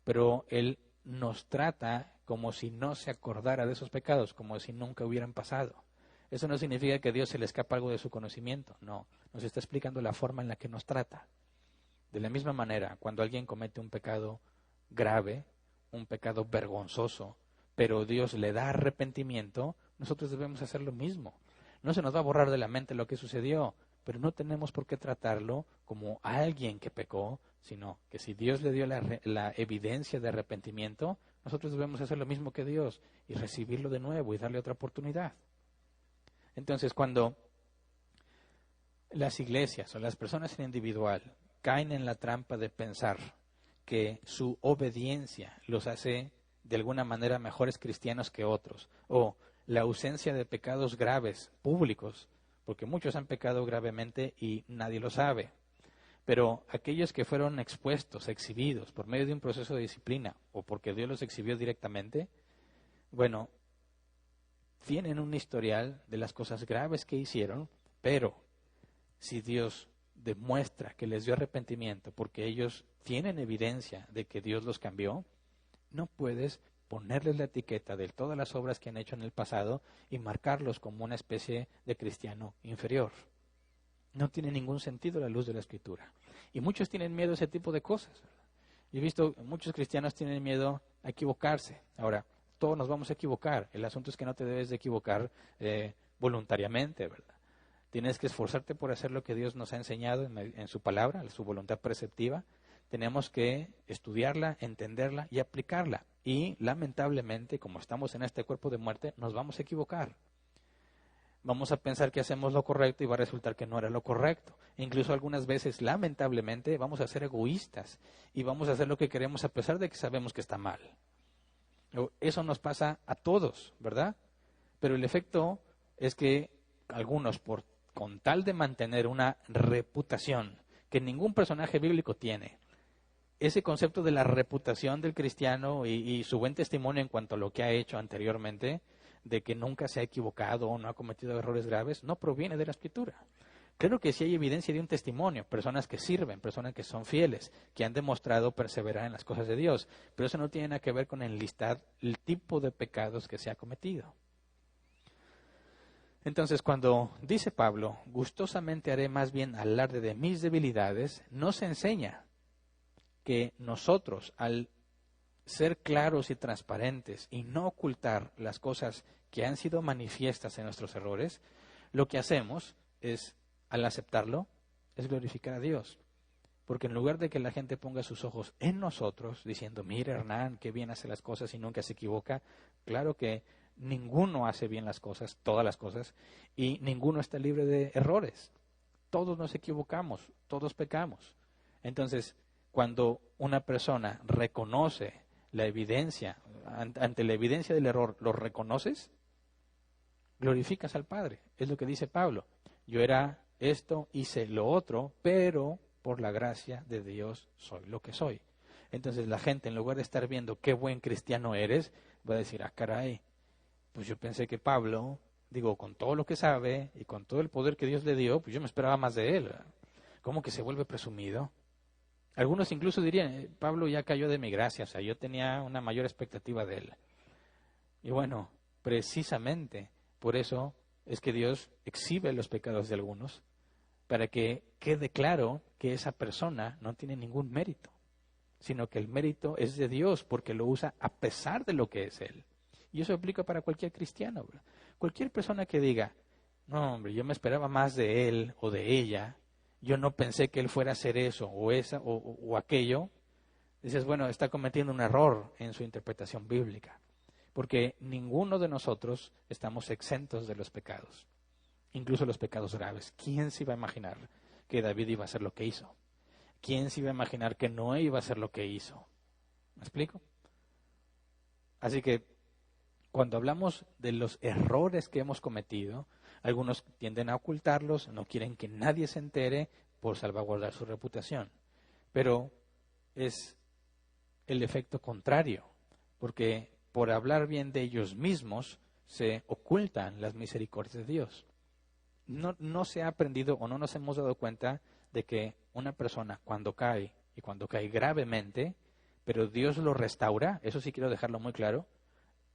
Speaker 1: pero Él nos trata como si no se acordara de esos pecados, como si nunca hubieran pasado. Eso no significa que a Dios se le escapa algo de su conocimiento, no. Nos está explicando la forma en la que nos trata. De la misma manera, cuando alguien comete un pecado grave, un pecado vergonzoso, pero Dios le da arrepentimiento, nosotros debemos hacer lo mismo. No se nos va a borrar de la mente lo que sucedió, pero no tenemos por qué tratarlo como alguien que pecó, sino que si Dios le dio la evidencia de arrepentimiento, nosotros debemos hacer lo mismo que Dios y recibirlo de nuevo y darle otra oportunidad. Entonces, cuando las iglesias o las personas en individual caen en la trampa de pensar que su obediencia los hace de alguna manera mejores cristianos que otros, o la ausencia de pecados graves públicos, porque muchos han pecado gravemente y nadie lo sabe, pero aquellos que fueron expuestos, exhibidos por medio de un proceso de disciplina o porque Dios los exhibió directamente, bueno, tienen un historial de las cosas graves que hicieron, pero si Dios demuestra que les dio arrepentimiento porque ellos tienen evidencia de que Dios los cambió, no puedes ponerles la etiqueta de todas las obras que han hecho en el pasado y marcarlos como una especie de cristiano inferior. No tiene ningún sentido a la luz de la Escritura. Y muchos tienen miedo a ese tipo de cosas. Yo he visto muchos cristianos tienen miedo a equivocarse. Ahora, todos nos vamos a equivocar. El asunto es que no te debes de equivocar voluntariamente, ¿verdad? Tienes que esforzarte por hacer lo que Dios nos ha enseñado en su palabra, su voluntad preceptiva. Tenemos que estudiarla, entenderla y aplicarla. Y lamentablemente, como estamos en este cuerpo de muerte, nos vamos a equivocar. Vamos a pensar que hacemos lo correcto y va a resultar que no era lo correcto. Incluso algunas veces, lamentablemente, vamos a ser egoístas y vamos a hacer lo que queremos a pesar de que sabemos que está mal. Eso nos pasa a todos, ¿verdad? Pero el efecto es que algunos, con tal de mantener una reputación que ningún personaje bíblico tiene, ese concepto de la reputación del cristiano y su buen testimonio en cuanto a lo que ha hecho anteriormente, de que nunca se ha equivocado o no ha cometido errores graves, no proviene de la Escritura. Claro que sí hay evidencia de un testimonio, personas que sirven, personas que son fieles, que han demostrado perseverar en las cosas de Dios, pero eso no tiene nada que ver con enlistar el tipo de pecados que se ha cometido. Entonces, cuando dice Pablo, gustosamente haré más bien alarde de mis debilidades, nos enseña que nosotros, al ser claros y transparentes y no ocultar las cosas que han sido manifiestas en nuestros errores, lo que hacemos es, al aceptarlo, es glorificar a Dios. Porque en lugar de que la gente ponga sus ojos en nosotros, diciendo, mira Hernán, qué bien hace las cosas y nunca se equivoca, claro que ninguno hace bien las cosas, todas las cosas, y ninguno está libre de errores. Todos nos equivocamos, todos pecamos. Entonces, cuando una persona reconoce la evidencia, ante la evidencia del error, lo reconoces, glorificas al Padre. Es lo que dice Pablo. Yo era esto, hice lo otro, pero por la gracia de Dios soy lo que soy. Entonces la gente, en lugar de estar viendo qué buen cristiano eres, va a decir, ah, caray, pues yo pensé que Pablo, con todo lo que sabe y con todo el poder que Dios le dio, pues yo me esperaba más de él. ¿Cómo que se vuelve presumido? Algunos incluso dirían, Pablo ya cayó de mi gracia, o sea, yo tenía una mayor expectativa de él. Y bueno, precisamente por eso es que Dios exhibe los pecados de algunos, para que quede claro que esa persona no tiene ningún mérito, sino que el mérito es de Dios porque lo usa a pesar de lo que es Él. Y eso aplica para cualquier cristiano, ¿verdad? Cualquier persona que diga, no hombre, yo me esperaba más de él o de ella, yo no pensé que él fuera a hacer eso o esa o aquello, dices, bueno, está cometiendo un error en su interpretación bíblica, porque ninguno de nosotros estamos exentos de los pecados, incluso los pecados graves. ¿Quién se iba a imaginar que David iba a hacer lo que hizo? ¿Quién se iba a imaginar que Noé iba a hacer lo que hizo? ¿Me explico? Así que cuando hablamos de los errores que hemos cometido, algunos tienden a ocultarlos, no quieren que nadie se entere por salvaguardar su reputación. Pero es el efecto contrario, porque por hablar bien de ellos mismos se ocultan las misericordias de Dios. No se ha aprendido o no nos hemos dado cuenta de que una persona cuando cae, y cuando cae gravemente, pero Dios lo restaura, eso sí quiero dejarlo muy claro,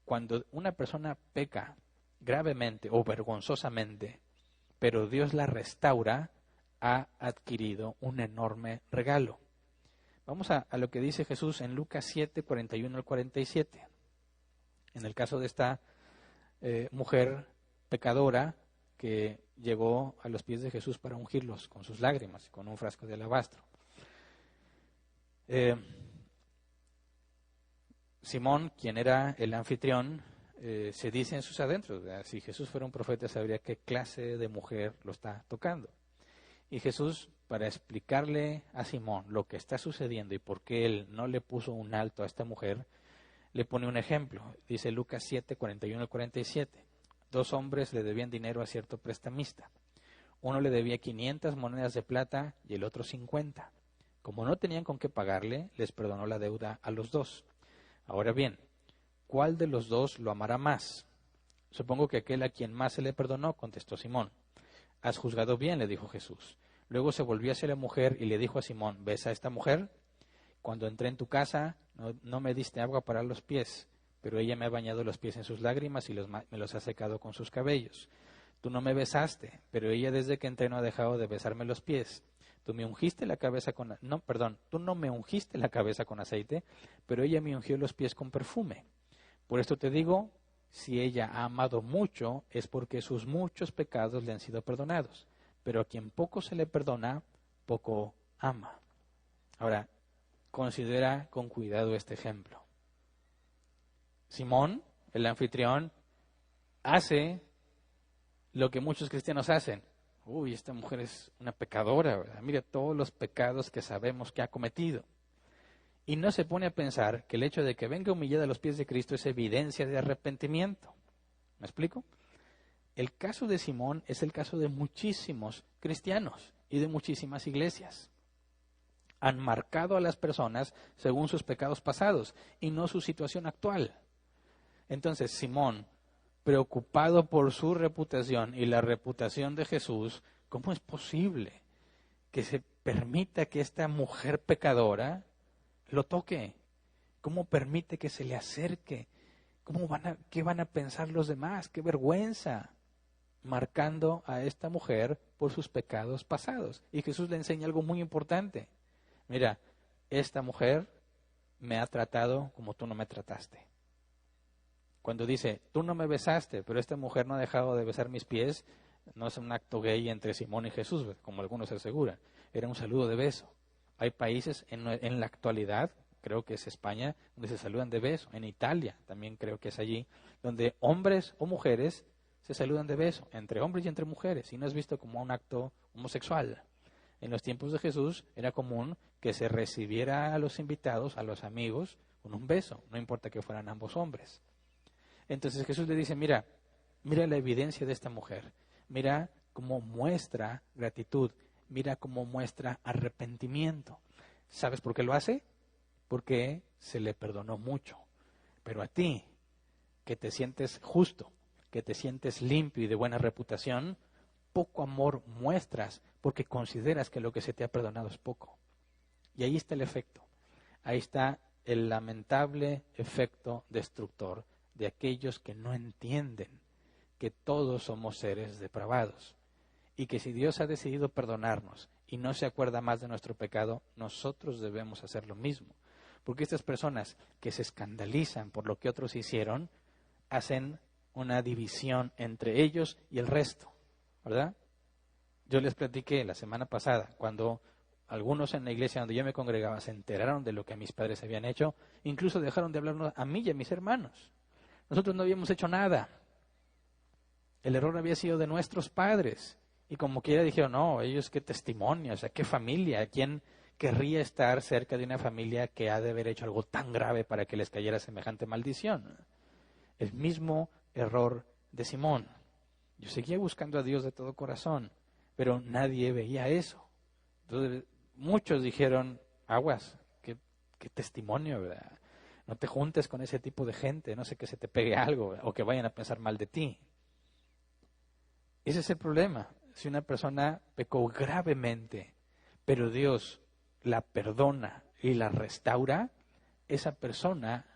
Speaker 1: cuando una persona peca gravemente o vergonzosamente, pero Dios la restaura, ha adquirido un enorme regalo. Vamos a lo que dice Jesús en Lucas 7, 41 al 47. En el caso de esta mujer pecadora, que llegó a los pies de Jesús para ungirlos con sus lágrimas, con un frasco de alabastro. Simón, quien era el anfitrión, se dice en sus adentros, ¿verdad? Si Jesús fuera un profeta, sabría qué clase de mujer lo está tocando. Y Jesús, para explicarle a Simón lo que está sucediendo y por qué él no le puso un alto a esta mujer, le pone un ejemplo. Dice Lucas 7, 41 al 47. 2 hombres le debían dinero a cierto prestamista. Uno le debía 500 monedas de plata y el otro 50. Como no tenían con qué pagarle, les perdonó la deuda a los 2. Ahora bien, ¿cuál de los 2 lo amará más? Supongo que aquel a quien más se le perdonó, contestó Simón. Has juzgado bien, le dijo Jesús. Luego se volvió hacia la mujer y le dijo a Simón, ¿ves a esta mujer? Cuando entré en tu casa, no me diste agua para los pies, pero ella me ha bañado los pies en sus lágrimas y me los ha secado con sus cabellos. Tú no me besaste, pero ella desde que entré no ha dejado de besarme los pies. Tú no me ungiste la cabeza con aceite, pero ella me ungió los pies con perfume. Por esto te digo, si ella ha amado mucho, es porque sus muchos pecados le han sido perdonados. Pero a quien poco se le perdona, poco ama. Ahora, considera con cuidado este ejemplo. Simón, el anfitrión, hace lo que muchos cristianos hacen. Uy, esta mujer es una pecadora, ¿verdad? Mira todos los pecados que sabemos que ha cometido. Y no se pone a pensar que el hecho de que venga humillada a los pies de Cristo es evidencia de arrepentimiento. ¿Me explico? El caso de Simón es el caso de muchísimos cristianos y de muchísimas iglesias. Han marcado a las personas según sus pecados pasados y no su situación actual. Entonces, Simón, preocupado por su reputación y la reputación de Jesús, ¿cómo es posible que se permita que esta mujer pecadora lo toque? ¿Cómo permite que se le acerque? ¿Qué van a pensar los demás? ¡Qué vergüenza! Marcando a esta mujer por sus pecados pasados. Y Jesús le enseña algo muy importante. Mira, esta mujer me ha tratado como tú no me trataste. Cuando dice, tú no me besaste, pero esta mujer no ha dejado de besar mis pies, no es un acto gay entre Simón y Jesús, como algunos aseguran. Era un saludo de beso. Hay países en la actualidad, creo que es España, donde se saludan de beso. En Italia también creo que es allí, donde hombres o mujeres se saludan de beso, entre hombres y entre mujeres, y no es visto como un acto homosexual. En los tiempos de Jesús era común que se recibiera a los invitados, a los amigos, con un beso, no importa que fueran ambos hombres. Entonces Jesús le dice, mira la evidencia de esta mujer, mira cómo muestra gratitud, mira cómo muestra arrepentimiento. ¿Sabes por qué lo hace? Porque se le perdonó mucho. Pero a ti, que te sientes justo, que te sientes limpio y de buena reputación, poco amor muestras porque consideras que lo que se te ha perdonado es poco. Y ahí está el efecto. Ahí está el lamentable efecto destructor de aquellos que no entienden que todos somos seres depravados y que si Dios ha decidido perdonarnos y no se acuerda más de nuestro pecado, nosotros debemos hacer lo mismo. Porque estas personas que se escandalizan por lo que otros hicieron, hacen una división entre ellos y el resto, ¿verdad? Yo les platiqué la semana pasada, cuando algunos en la iglesia donde yo me congregaba se enteraron de lo que mis padres habían hecho, incluso dejaron de hablarnos a mí y a mis hermanos. Nosotros no habíamos hecho nada. El error había sido de nuestros padres. Y como quiera dijeron, no, ellos qué testimonio, o sea, qué familia, ¿quién querría estar cerca de una familia que ha de haber hecho algo tan grave para que les cayera semejante maldición? El mismo error de Simón. Yo seguía buscando a Dios de todo corazón, pero nadie veía eso. Entonces, muchos dijeron, aguas, qué testimonio, ¿verdad? No te juntes con ese tipo de gente, no sé que se te pegue algo o que vayan a pensar mal de ti. Ese es el problema. Si una persona pecó gravemente, pero Dios la perdona y la restaura, esa persona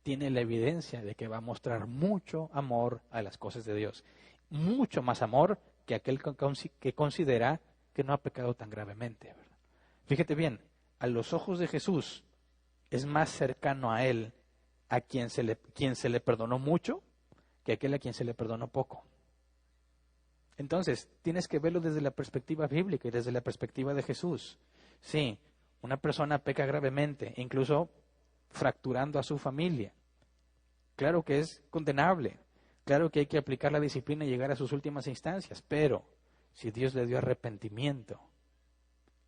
Speaker 1: tiene la evidencia de que va a mostrar mucho amor a las cosas de Dios. Mucho más amor que aquel que considera que no ha pecado tan gravemente, ¿verdad? Fíjate bien, a los ojos de Jesús es más cercano a él a quien se le perdonó mucho que aquel a quien se le perdonó poco. Entonces, tienes que verlo desde la perspectiva bíblica y desde la perspectiva de Jesús. Sí, una persona peca gravemente, incluso fracturando a su familia. Claro que es condenable, claro que hay que aplicar la disciplina y llegar a sus últimas instancias, pero si Dios le dio arrepentimiento,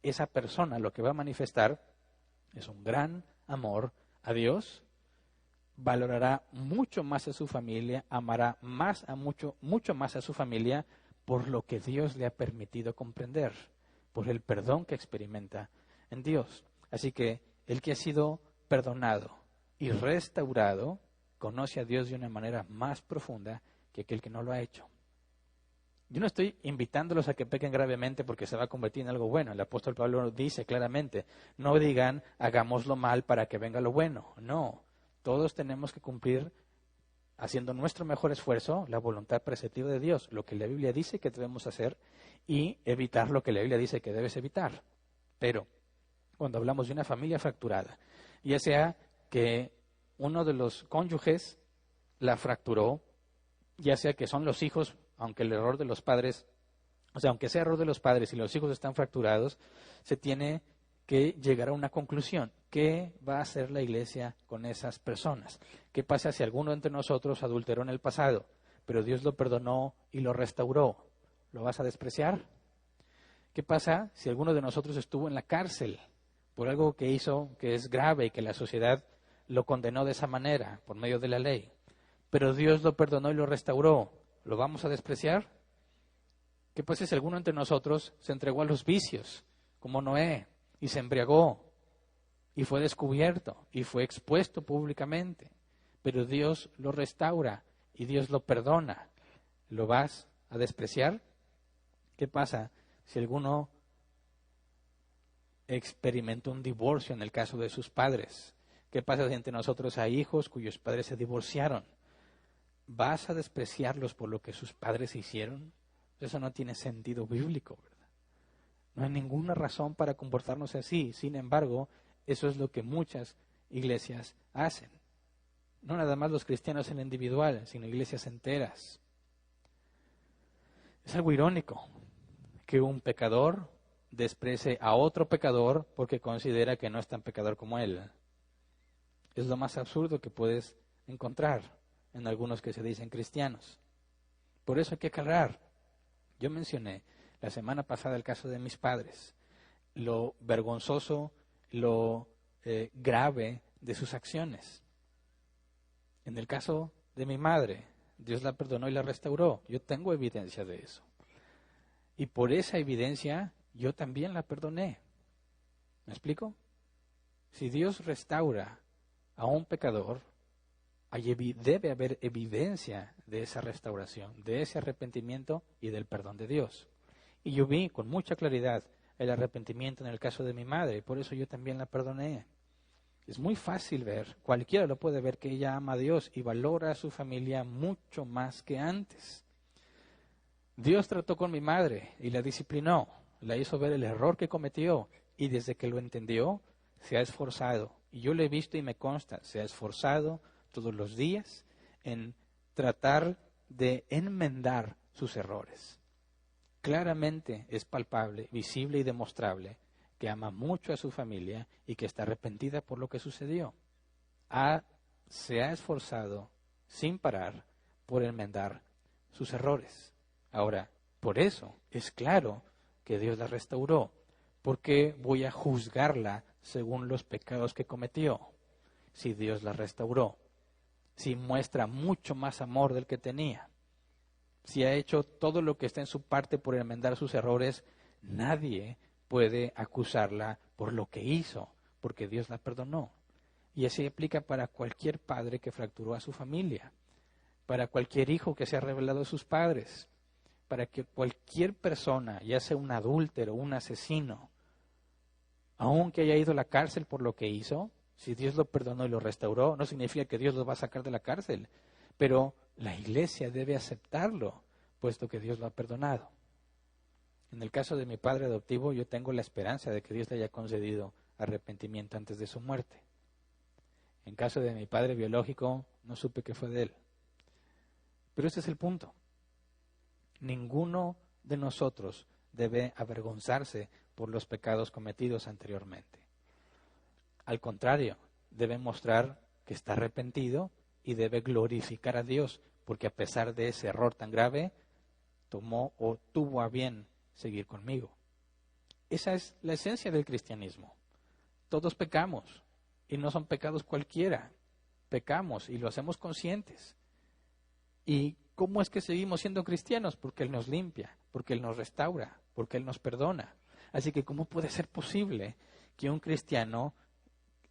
Speaker 1: esa persona lo que va a manifestar es un gran amor a Dios, valorará mucho más a su familia, amará mucho más a su familia por lo que Dios le ha permitido comprender, por el perdón que experimenta en Dios. Así que el que ha sido perdonado y restaurado conoce a Dios de una manera más profunda que aquel que no lo ha hecho. Yo no estoy invitándolos a que pequen gravemente porque se va a convertir en algo bueno. El apóstol Pablo dice claramente, no digan hagámoslo mal para que venga lo bueno. No, todos tenemos que cumplir haciendo nuestro mejor esfuerzo la voluntad preceptiva de Dios, lo que la Biblia dice que debemos hacer y evitar lo que la Biblia dice que debes evitar. Pero cuando hablamos de una familia fracturada, ya sea que uno de los cónyuges la fracturó, ya sea que son los hijos, aunque el error de los padres, aunque sea error de los padres y los hijos están fracturados, se tiene que llegar a una conclusión. ¿Qué va a hacer la iglesia con esas personas? ¿Qué pasa si alguno entre nosotros adulteró en el pasado, pero Dios lo perdonó y lo restauró? ¿Lo vas a despreciar? ¿Qué pasa si alguno de nosotros estuvo en la cárcel por algo que hizo que es grave y que la sociedad lo condenó de esa manera, por medio de la ley, pero Dios lo perdonó y lo restauró? ¿Lo vamos a despreciar? ¿Qué pasa si alguno entre nosotros se entregó a los vicios, como Noé, y se embriagó, y fue descubierto, y fue expuesto públicamente, pero Dios lo restaura y Dios lo perdona? ¿Lo vas a despreciar? ¿Qué pasa si alguno experimentó un divorcio en el caso de sus padres? ¿Qué pasa si entre nosotros hay hijos cuyos padres se divorciaron? ¿Vas a despreciarlos por lo que sus padres hicieron? Eso no tiene sentido bíblico, ¿verdad? No hay ninguna razón para comportarnos así. Sin embargo, eso es lo que muchas iglesias hacen. No nada más los cristianos en lo individual, sino iglesias enteras. Es algo irónico que un pecador desprecie a otro pecador porque considera que no es tan pecador como él. Es lo más absurdo que puedes encontrar en algunos que se dicen cristianos. Por eso hay que aclarar. Yo mencioné la semana pasada el caso de mis padres, lo vergonzoso, lo grave de sus acciones. En el caso de mi madre, Dios la perdonó y la restauró. Yo tengo evidencia de eso. Y por esa evidencia, yo también la perdoné. ¿Me explico? Si Dios restaura a un pecador, debe haber evidencia de esa restauración, de ese arrepentimiento y del perdón de Dios. Y yo vi con mucha claridad el arrepentimiento en el caso de mi madre, y por eso yo también la perdoné. Es muy fácil ver, cualquiera lo puede ver, que ella ama a Dios y valora a su familia mucho más que antes. Dios trató con mi madre y la disciplinó, la hizo ver el error que cometió, y desde que lo entendió, se ha esforzado. Y yo lo he visto y me consta, se ha esforzado todos los días en tratar de enmendar sus errores. Claramente es palpable, visible y demostrable que ama mucho a su familia y que está arrepentida por lo que sucedió. Se ha esforzado sin parar por enmendar sus errores. Ahora, por eso es claro que Dios la restauró. ¿Por qué voy a juzgarla según los pecados que cometió? Si Dios la restauró, si muestra mucho más amor del que tenía, si ha hecho todo lo que está en su parte por enmendar sus errores, nadie puede acusarla por lo que hizo, porque Dios la perdonó. Y así aplica para cualquier padre que fracturó a su familia, para cualquier hijo que se ha revelado a sus padres, para que cualquier persona, ya sea un adúltero, un asesino, aunque haya ido a la cárcel por lo que hizo, si Dios lo perdonó y lo restauró, no significa que Dios lo va a sacar de la cárcel, pero la iglesia debe aceptarlo, puesto que Dios lo ha perdonado. En el caso de mi padre adoptivo, yo tengo la esperanza de que Dios le haya concedido arrepentimiento antes de su muerte. En caso de mi padre biológico, no supe qué fue de él. Pero ese es el punto. Ninguno de nosotros debe avergonzarse por los pecados cometidos anteriormente. Al contrario, debe mostrar que está arrepentido y debe glorificar a Dios, porque a pesar de ese error tan grave, tomó o tuvo a bien seguir conmigo. Esa es la esencia del cristianismo. Todos pecamos, y no son pecados cualquiera. Pecamos y lo hacemos conscientes. ¿Y cómo es que seguimos siendo cristianos? Porque Él nos limpia, porque Él nos restaura, porque Él nos perdona. Así que, ¿cómo puede ser posible que un cristiano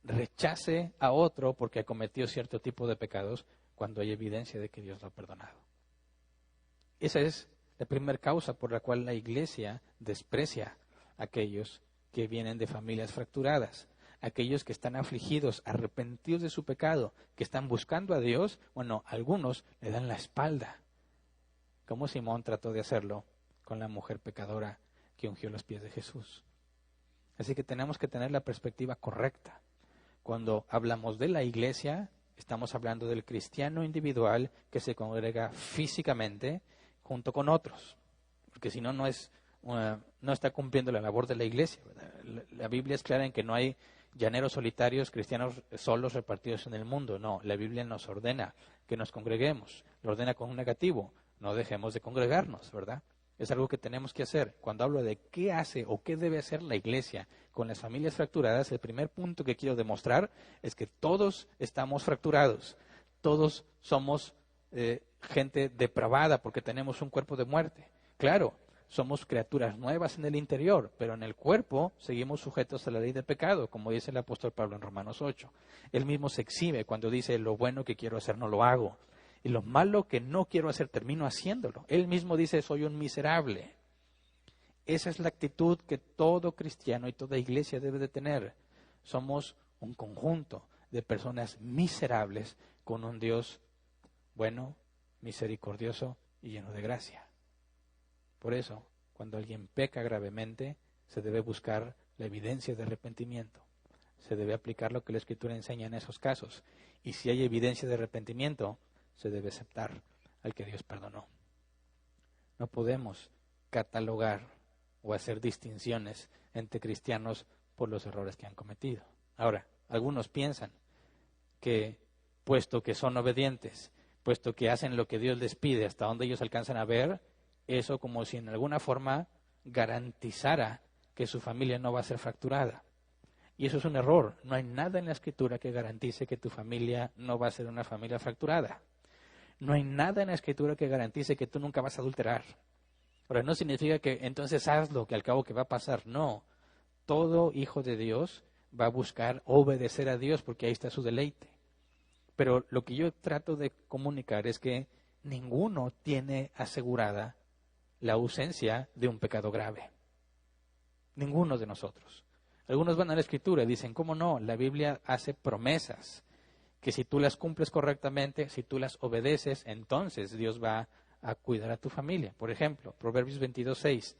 Speaker 1: rechace a otro porque ha cometido cierto tipo de pecados cuando hay evidencia de que Dios lo ha perdonado? Esa es la primera causa por la cual la iglesia desprecia a aquellos que vienen de familias fracturadas, aquellos que están afligidos, arrepentidos de su pecado, que están buscando a Dios. Bueno, algunos le dan la espalda, como Simón trató de hacerlo con la mujer pecadora que ungió los pies de Jesús. Así que tenemos que tener la perspectiva correcta. Cuando hablamos de la iglesia, estamos hablando del cristiano individual que se congrega físicamente junto con otros, porque si no, no está cumpliendo la labor de la iglesia. La Biblia es clara en que no hay llaneros solitarios, cristianos solos repartidos en el mundo. No, la Biblia nos ordena que nos congreguemos, lo ordena con un negativo, no dejemos de congregarnos, ¿verdad? Es algo que tenemos que hacer. Cuando hablo de qué hace o qué debe hacer la iglesia con las familias fracturadas, el primer punto que quiero demostrar es que todos estamos fracturados. Todos somos gente depravada porque tenemos un cuerpo de muerte. Claro, somos criaturas nuevas en el interior, pero en el cuerpo seguimos sujetos a la ley del pecado, como dice el apóstol Pablo en Romanos 8. Él mismo se exhibe cuando dice: lo bueno que quiero hacer no lo hago, y lo malo que no quiero hacer termino haciéndolo. Él mismo dice: soy un miserable. Esa es la actitud que todo cristiano y toda iglesia debe de tener. Somos un conjunto de personas miserables con un Dios bueno, misericordioso y lleno de gracia. Por eso, cuando alguien peca gravemente, se debe buscar la evidencia de arrepentimiento. Se debe aplicar lo que la Escritura enseña en esos casos. Y si hay evidencia de arrepentimiento, se debe aceptar al que Dios perdonó. No podemos catalogar o hacer distinciones entre cristianos por los errores que han cometido. Ahora, algunos piensan que, puesto que son obedientes, puesto que hacen lo que Dios les pide hasta donde ellos alcanzan a ver, eso como si en alguna forma garantizara que su familia no va a ser fracturada. Y eso es un error. No hay nada en la Escritura que garantice que tu familia no va a ser una familia fracturada. No hay nada en la Escritura que garantice que tú nunca vas a adulterar. Ahora, no significa que entonces hazlo, que al cabo que va a pasar. No. Todo hijo de Dios va a buscar obedecer a Dios porque ahí está su deleite. Pero lo que yo trato de comunicar es que ninguno tiene asegurada la ausencia de un pecado grave. Ninguno de nosotros. Algunos van a la Escritura y dicen: ¿cómo no? La Biblia hace promesas que si tú las cumples correctamente, si tú las obedeces, entonces Dios va a cuidar a tu familia. Por ejemplo, Proverbios 22:6.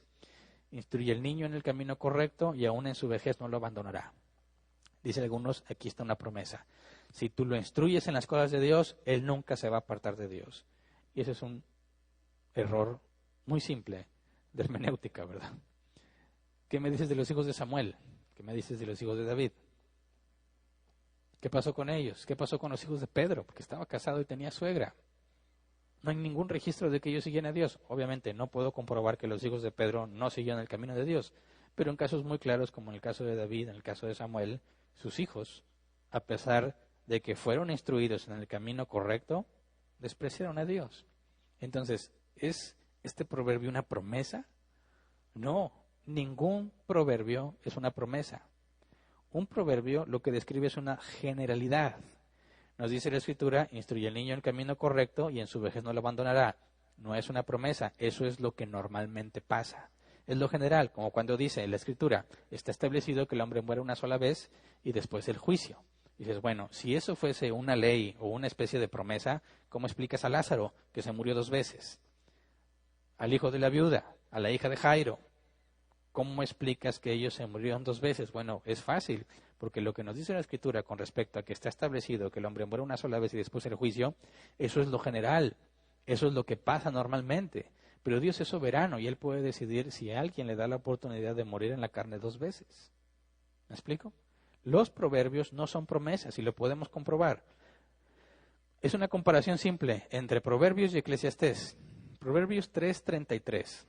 Speaker 1: Instruye al niño en el camino correcto y aún en su vejez no lo abandonará. Dicen algunos, aquí está una promesa. Si tú lo instruyes en las cosas de Dios, él nunca se va a apartar de Dios. Y ese es un error muy simple de hermenéutica, ¿verdad? ¿Qué me dices de los hijos de Samuel? ¿Qué me dices de los hijos de David? ¿Qué pasó con ellos? ¿Qué pasó con los hijos de Pedro? Porque estaba casado y tenía suegra. No hay ningún registro de que ellos siguieran a Dios. Obviamente no puedo comprobar que los hijos de Pedro no siguieron el camino de Dios, pero en casos muy claros, como en el caso de David, en el caso de Samuel, sus hijos, a pesar de que fueron instruidos en el camino correcto, despreciaron a Dios. Entonces, ¿es este proverbio una promesa? No, ningún proverbio es una promesa. Un proverbio lo que describe es una generalidad. Nos dice la Escritura: instruye al niño en el camino correcto y en su vejez no lo abandonará. No es una promesa, eso es lo que normalmente pasa. Es lo general, como cuando dice en la Escritura: está establecido que el hombre muere una sola vez y después el juicio. Y dices, bueno, si eso fuese una ley o una especie de promesa, ¿cómo explicas a Lázaro, que se murió 2 veces? Al hijo de la viuda, a la hija de Jairo. ¿Cómo explicas que ellos se murieron 2 veces? Bueno, es fácil, porque lo que nos dice la Escritura con respecto a que está establecido que el hombre muere una sola vez y después el juicio, eso es lo general, eso es lo que pasa normalmente. Pero Dios es soberano y Él puede decidir si a alguien le da la oportunidad de morir en la carne 2 veces. ¿Me explico? Los proverbios no son promesas y lo podemos comprobar. Es una comparación simple entre Proverbios y Eclesiastés. Proverbios 3:33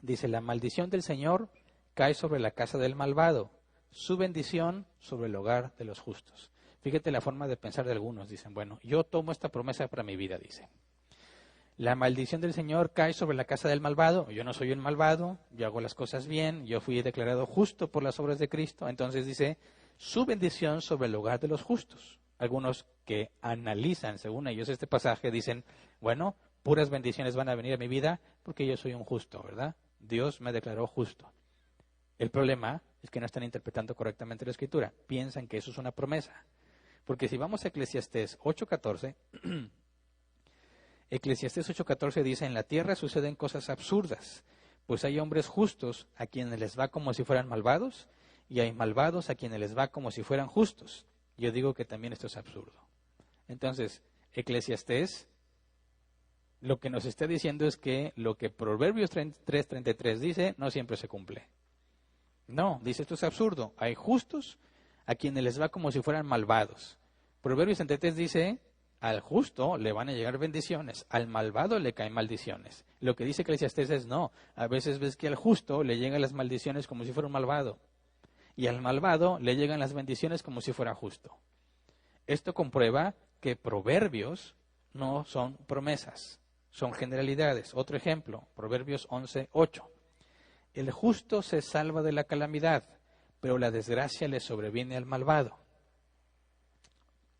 Speaker 1: dice: la maldición del Señor cae sobre la casa del malvado, su bendición sobre el hogar de los justos. Fíjate la forma de pensar de algunos. Dicen, bueno, yo tomo esta promesa para mi vida, dice. La maldición del Señor cae sobre la casa del malvado. Yo no soy un malvado, yo hago las cosas bien, yo fui declarado justo por las obras de Cristo. Entonces dice, su bendición sobre el hogar de los justos. Algunos que analizan, según ellos, este pasaje dicen, bueno, puras bendiciones van a venir a mi vida porque yo soy un justo, ¿verdad? Dios me declaró justo. El problema es que no están interpretando correctamente la Escritura. Piensan que eso es una promesa. Porque si vamos a Eclesiastés 8:14, Eclesiastés 8:14 dice, en la tierra suceden cosas absurdas, pues hay hombres justos a quienes les va como si fueran malvados, y hay malvados a quienes les va como si fueran justos. Yo digo que también esto es absurdo. Entonces, Eclesiastés lo que nos está diciendo es que lo que Proverbios 3:33 dice no siempre se cumple. No, dice esto es absurdo. Hay justos a quienes les va como si fueran malvados. Proverbios 33 dice, al justo le van a llegar bendiciones, al malvado le caen maldiciones. Lo que dice Eclesiastés es no. A veces ves que al justo le llegan las maldiciones como si fuera un malvado. Y al malvado le llegan las bendiciones como si fuera justo. Esto comprueba que proverbios no son promesas, son generalidades. Otro ejemplo, Proverbios 11:8. El justo se salva de la calamidad, pero la desgracia le sobreviene al malvado.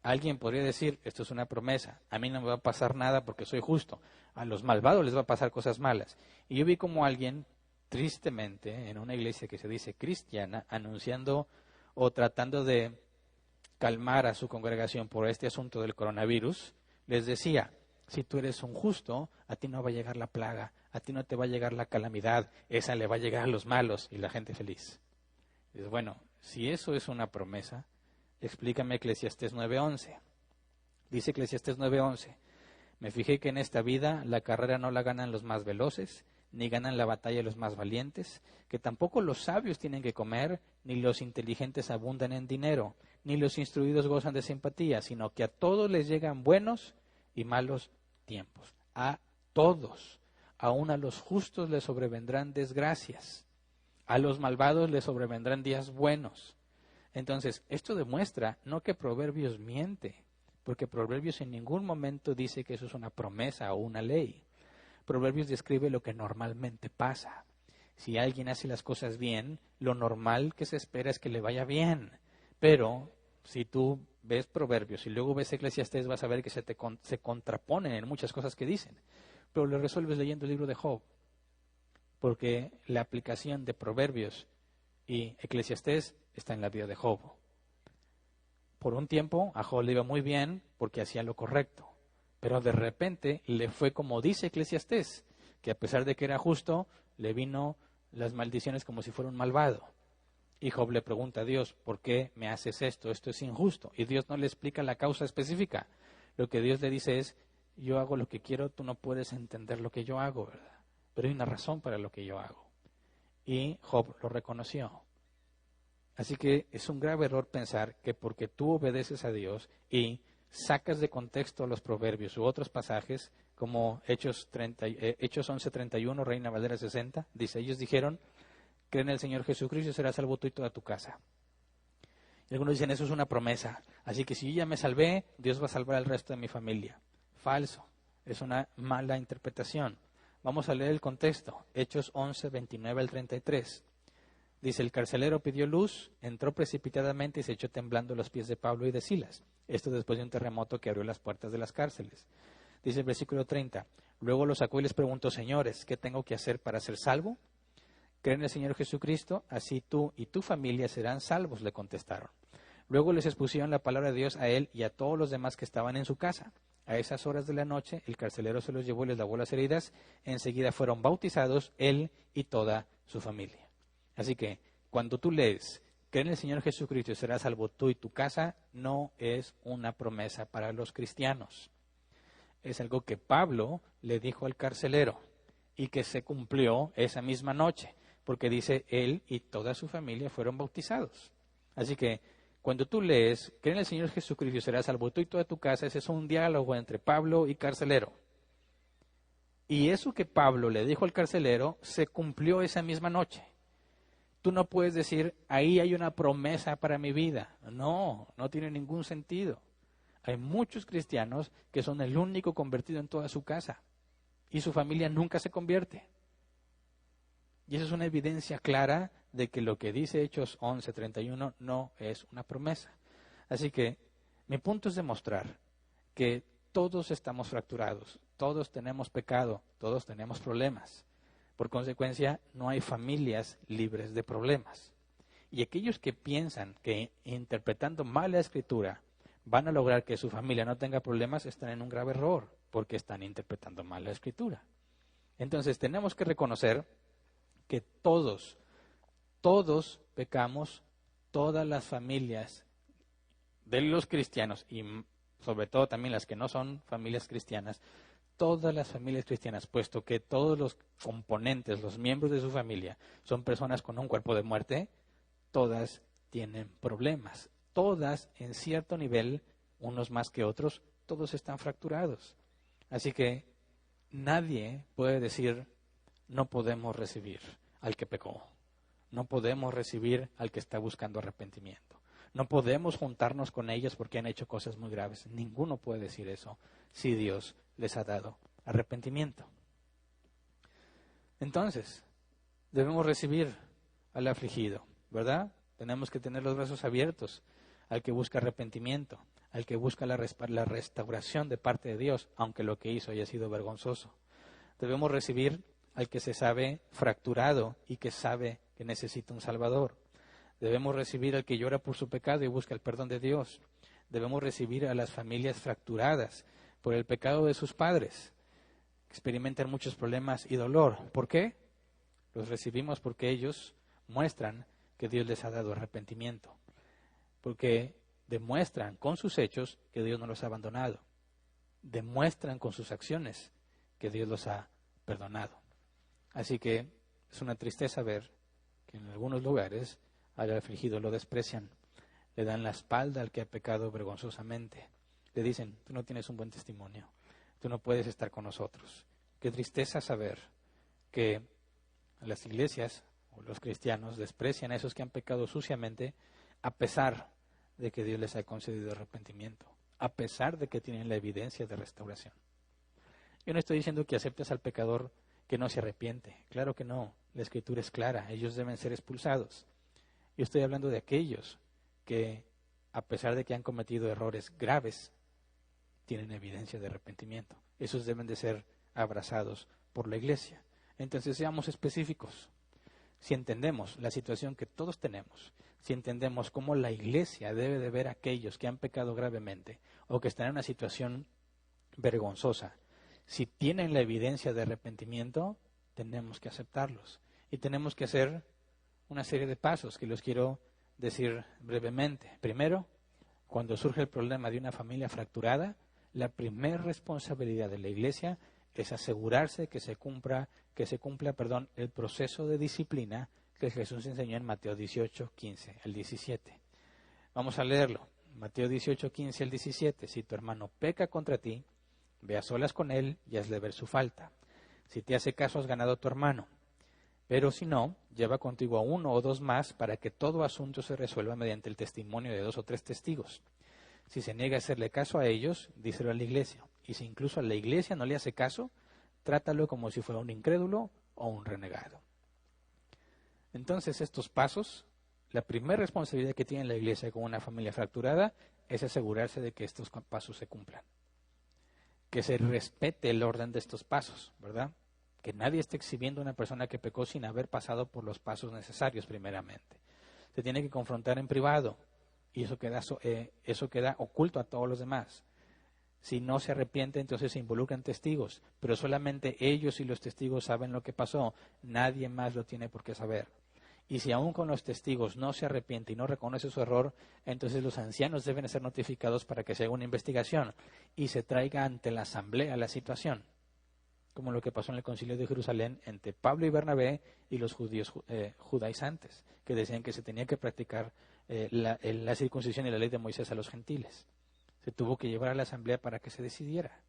Speaker 1: Alguien podría decir, esto es una promesa, a mí no me va a pasar nada porque soy justo, a los malvados les va a pasar cosas malas. Y yo vi como alguien, tristemente, en una iglesia que se dice cristiana, anunciando o tratando de calmar a su congregación por este asunto del coronavirus, les decía, si tú eres un justo, a ti no va a llegar la plaga, a ti no te va a llegar la calamidad, esa le va a llegar a los malos y la gente feliz. Y dices, bueno, si eso es una promesa, explícame Eclesiastés 9:11. Dice Eclesiastés 9:11, me fijé que en esta vida la carrera no la ganan los más veloces, ni ganan la batalla los más valientes, que tampoco los sabios tienen que comer, ni los inteligentes abundan en dinero, ni los instruidos gozan de simpatía, sino que a todos les llegan buenos y malos tiempos. A todos, aun a los justos les sobrevendrán desgracias, a los malvados les sobrevendrán días buenos. Entonces, esto demuestra no que Proverbios miente, porque Proverbios en ningún momento dice que eso es una promesa o una ley. Proverbios describe lo que normalmente pasa. Si alguien hace las cosas bien, lo normal que se espera es que le vaya bien. Pero si tú ves Proverbios y luego ves Eclesiastés, vas a ver que se contraponen en muchas cosas que dicen. Pero lo resuelves leyendo el libro de Job. Porque la aplicación de Proverbios y Eclesiastés está en la vida de Job. Por un tiempo a Job le iba muy bien porque hacía lo correcto. Pero de repente le fue como dice Eclesiastés, que a pesar de que era justo, le vino las maldiciones como si fuera un malvado. Y Job le pregunta a Dios, ¿por qué me haces esto? Esto es injusto. Y Dios no le explica la causa específica. Lo que Dios le dice es, yo hago lo que quiero, tú no puedes entender lo que yo hago, ¿verdad? Pero hay una razón para lo que yo hago. Y Job lo reconoció. Así que es un grave error pensar que porque tú obedeces a Dios y sacas de contexto los proverbios u otros pasajes, como Hechos 11:31, Reina Valera 60, dice, ellos dijeron, cree en el Señor Jesucristo y serás salvo tú y toda tu casa. Y algunos dicen, eso es una promesa, así que si yo ya me salvé, Dios va a salvar al resto de mi familia. Falso, es una mala interpretación. Vamos a leer el contexto, Hechos 11:29 al 33. Dice, el carcelero pidió luz, entró precipitadamente y se echó temblando a los pies de Pablo y de Silas. Esto después de un terremoto que abrió las puertas de las cárceles. Dice el versículo 30, luego los sacó y les preguntó, señores, ¿qué tengo que hacer para ser salvo? Cree en el Señor Jesucristo, así tú y tu familia serán salvos, le contestaron. Luego les expusieron la palabra de Dios a él y a todos los demás que estaban en su casa. A esas horas de la noche, el carcelero se los llevó y les lavó las heridas. Enseguida fueron bautizados él y toda su familia. Así que, cuando tú lees, cree en el Señor Jesucristo y serás salvo tú y tu casa, no es una promesa para los cristianos. Es algo que Pablo le dijo al carcelero y que se cumplió esa misma noche, porque dice, él y toda su familia fueron bautizados. Así que cuando tú lees, cree en el Señor Jesucristo y serás salvo tú y toda tu casa, ese es un diálogo entre Pablo y carcelero. Y eso que Pablo le dijo al carcelero se cumplió esa misma noche. Tú no puedes decir, ahí hay una promesa para mi vida. No, no tiene ningún sentido. Hay muchos cristianos que son el único convertido en toda su casa y su familia nunca se convierte. Y eso es una evidencia clara de que lo que dice Hechos 11:31 no es una promesa. Así que mi punto es demostrar que todos estamos fracturados, todos tenemos pecado, todos tenemos problemas. Por consecuencia, no hay familias libres de problemas. Y aquellos que piensan que interpretando mal la Escritura van a lograr que su familia no tenga problemas están en un grave error, porque están interpretando mal la Escritura. Entonces tenemos que reconocer que todos pecamos, todas las familias de los cristianos y sobre todo también las que no son familias cristianas, todas las familias cristianas, puesto que todos los componentes, los miembros de su familia son personas con un cuerpo de muerte, todas tienen problemas. Todas en cierto nivel, unos más que otros, todos están fracturados. Así que nadie puede decir, no podemos recibir al que pecó. No podemos recibir al que está buscando arrepentimiento. No podemos juntarnos con ellos porque han hecho cosas muy graves. Ninguno puede decir eso si Dios les ha dado arrepentimiento. Entonces, debemos recibir al afligido, ¿verdad? Tenemos que tener los brazos abiertos al que busca arrepentimiento, al que busca la restauración de parte de Dios, aunque lo que hizo haya sido vergonzoso. Debemos recibir al que se sabe fracturado y que sabe que necesita un Salvador. Debemos recibir al que llora por su pecado y busca el perdón de Dios. Debemos recibir a las familias fracturadas por el pecado de sus padres. Experimentan muchos problemas y dolor. ¿Por qué? Los recibimos porque ellos muestran que Dios les ha dado arrepentimiento. Porque demuestran con sus hechos que Dios no los ha abandonado. Demuestran con sus acciones que Dios los ha perdonado. Así que es una tristeza ver que en algunos lugares al afligido lo desprecian, le dan la espalda al que ha pecado vergonzosamente. Le dicen, tú no tienes un buen testimonio, tú no puedes estar con nosotros. Qué tristeza saber que las iglesias o los cristianos desprecian a esos que han pecado suciamente a pesar de que Dios les ha concedido arrepentimiento, a pesar de que tienen la evidencia de restauración. Yo no estoy diciendo que aceptes al pecador que no se arrepiente. Claro que no. La Escritura es clara. Ellos deben ser expulsados. Yo estoy hablando de aquellos que, a pesar de que han cometido errores graves, tienen evidencia de arrepentimiento. Esos deben de ser abrazados por la iglesia. Entonces, seamos específicos. Si entendemos la situación que todos tenemos, si entendemos cómo la iglesia debe de ver a aquellos que han pecado gravemente o que están en una situación vergonzosa, si tienen la evidencia de arrepentimiento, tenemos que aceptarlos. Y tenemos que hacer una serie de pasos que los quiero decir brevemente. Primero, cuando surge el problema de una familia fracturada, la primera responsabilidad de la iglesia es asegurarse que se cumpla el proceso de disciplina que Jesús enseñó en Mateo 18, 15 al 17. Vamos a leerlo. Mateo 18, 15 al 17. Si tu hermano peca contra ti, ve a solas con él y hazle ver su falta. Si te hace caso, has ganado a tu hermano. Pero si no, lleva contigo a uno o dos más para que todo asunto se resuelva mediante el testimonio de 2 o 3 testigos. Si se niega a hacerle caso a ellos, díselo a la iglesia. Y si incluso a la iglesia no le hace caso, trátalo como si fuera un incrédulo o un renegado. Entonces, estos pasos, la primera responsabilidad que tiene la iglesia con una familia fracturada es asegurarse de que estos pasos se cumplan. Que se respete el orden de estos pasos, ¿verdad? Que nadie esté exhibiendo a una persona que pecó sin haber pasado por los pasos necesarios primeramente. Se tiene que confrontar en privado y eso queda oculto a todos los demás. Si no se arrepiente, entonces se involucran testigos, pero solamente ellos y los testigos saben lo que pasó. Nadie más lo tiene por qué saber. Y si aún con los testigos no se arrepiente y no reconoce su error, entonces los ancianos deben ser notificados para que se haga una investigación y se traiga ante la asamblea la situación. como lo que pasó en el Concilio de Jerusalén entre Pablo y Bernabé y los judíos judaizantes, que decían que se tenía que practicar la circuncisión y la ley de Moisés a los gentiles. Se tuvo que llevar a la asamblea para que se decidiera.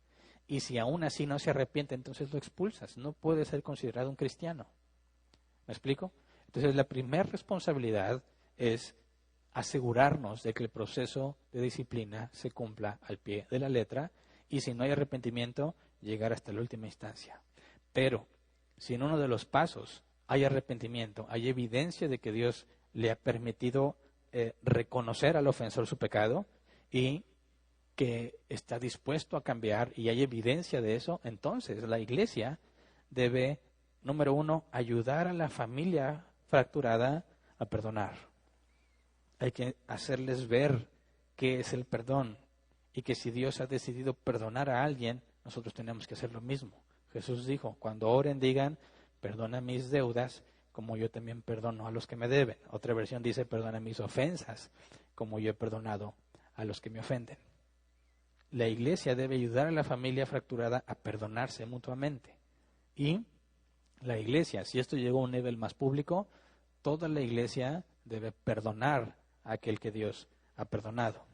Speaker 1: Y si aún así no se arrepiente, entonces lo expulsas. No puede ser considerado un cristiano. ¿Me explico? Entonces la primera responsabilidad es asegurarnos de que el proceso de disciplina se cumpla al pie de la letra, y si no hay arrepentimiento, llegar hasta la última instancia. Pero si en uno de los pasos hay arrepentimiento, hay evidencia de que Dios le ha permitido reconocer al ofensor su pecado y que está dispuesto a cambiar y hay evidencia de eso, entonces la iglesia debe, número uno, ayudar a la familia fracturada a perdonar. Hay que hacerles ver qué es el perdón y que si Dios ha decidido perdonar a alguien, nosotros tenemos que hacer lo mismo. Jesús dijo, cuando oren digan, perdona mis deudas como yo también perdono a los que me deben. Otra versión dice, perdona mis ofensas como yo he perdonado a los que me ofenden. La iglesia debe ayudar a la familia fracturada a perdonarse mutuamente. Y la iglesia, si esto llegó a un nivel más público, toda la iglesia debe perdonar a aquel que Dios ha perdonado.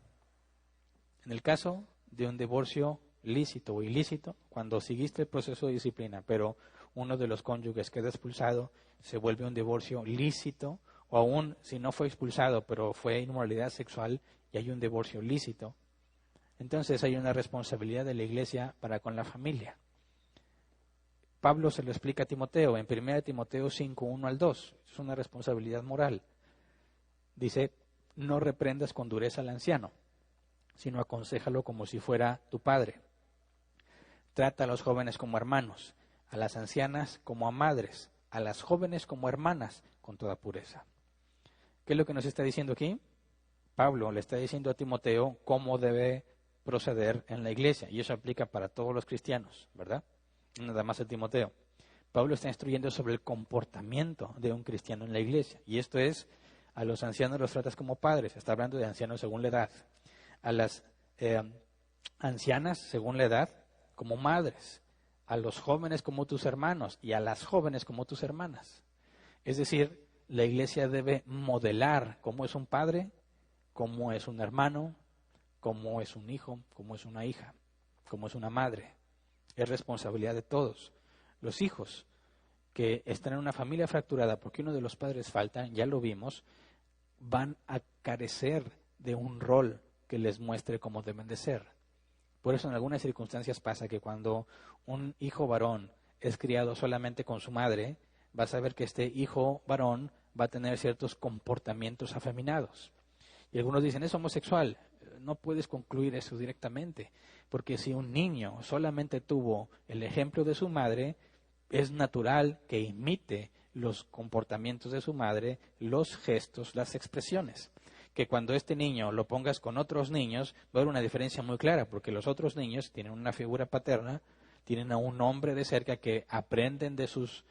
Speaker 1: En el caso de un divorcio lícito o ilícito, cuando seguiste el proceso de disciplina, pero uno de los cónyuges queda expulsado, se vuelve un divorcio lícito, o aún si no fue expulsado, pero fue inmoralidad sexual y hay un divorcio lícito, entonces hay una responsabilidad de la iglesia para con la familia. Pablo se lo explica a Timoteo en 1 Timoteo 5, 1 al 2. Es una responsabilidad moral. Dice, no reprendas con dureza al anciano, sino aconséjalo como si fuera tu padre. Trata a los jóvenes como hermanos, a las ancianas como a madres, a las jóvenes como hermanas, con toda pureza. ¿Qué es lo que nos está diciendo aquí? Pablo le está diciendo a Timoteo cómo debe proceder en la iglesia, y eso aplica para todos los cristianos, ¿verdad? Nada más a Timoteo. Pablo está instruyendo sobre el comportamiento de un cristiano en la iglesia, y esto es, a los ancianos los tratas como padres, está hablando de ancianos según la edad, a las ancianas según la edad como madres, a los jóvenes como tus hermanos y a las jóvenes como tus hermanas. Es decir, la iglesia debe modelar cómo es un padre, cómo es un hermano, cómo es un hijo, cómo es una hija, cómo es una madre. Es responsabilidad de todos. Los hijos que están en una familia fracturada porque uno de los padres falta, ya lo vimos, van a carecer de un rol que les muestre cómo deben de ser. Por eso en algunas circunstancias pasa que cuando un hijo varón es criado solamente con su madre, vas a ver que este hijo varón va a tener ciertos comportamientos afeminados. Y algunos dicen, es homosexual. No puedes concluir eso directamente, porque si un niño solamente tuvo el ejemplo de su madre, es natural que imite los comportamientos de su madre, los gestos, las expresiones. Que cuando este niño lo pongas con otros niños, va a haber una diferencia muy clara, porque los otros niños tienen una figura paterna, tienen a un hombre de cerca que aprenden de sus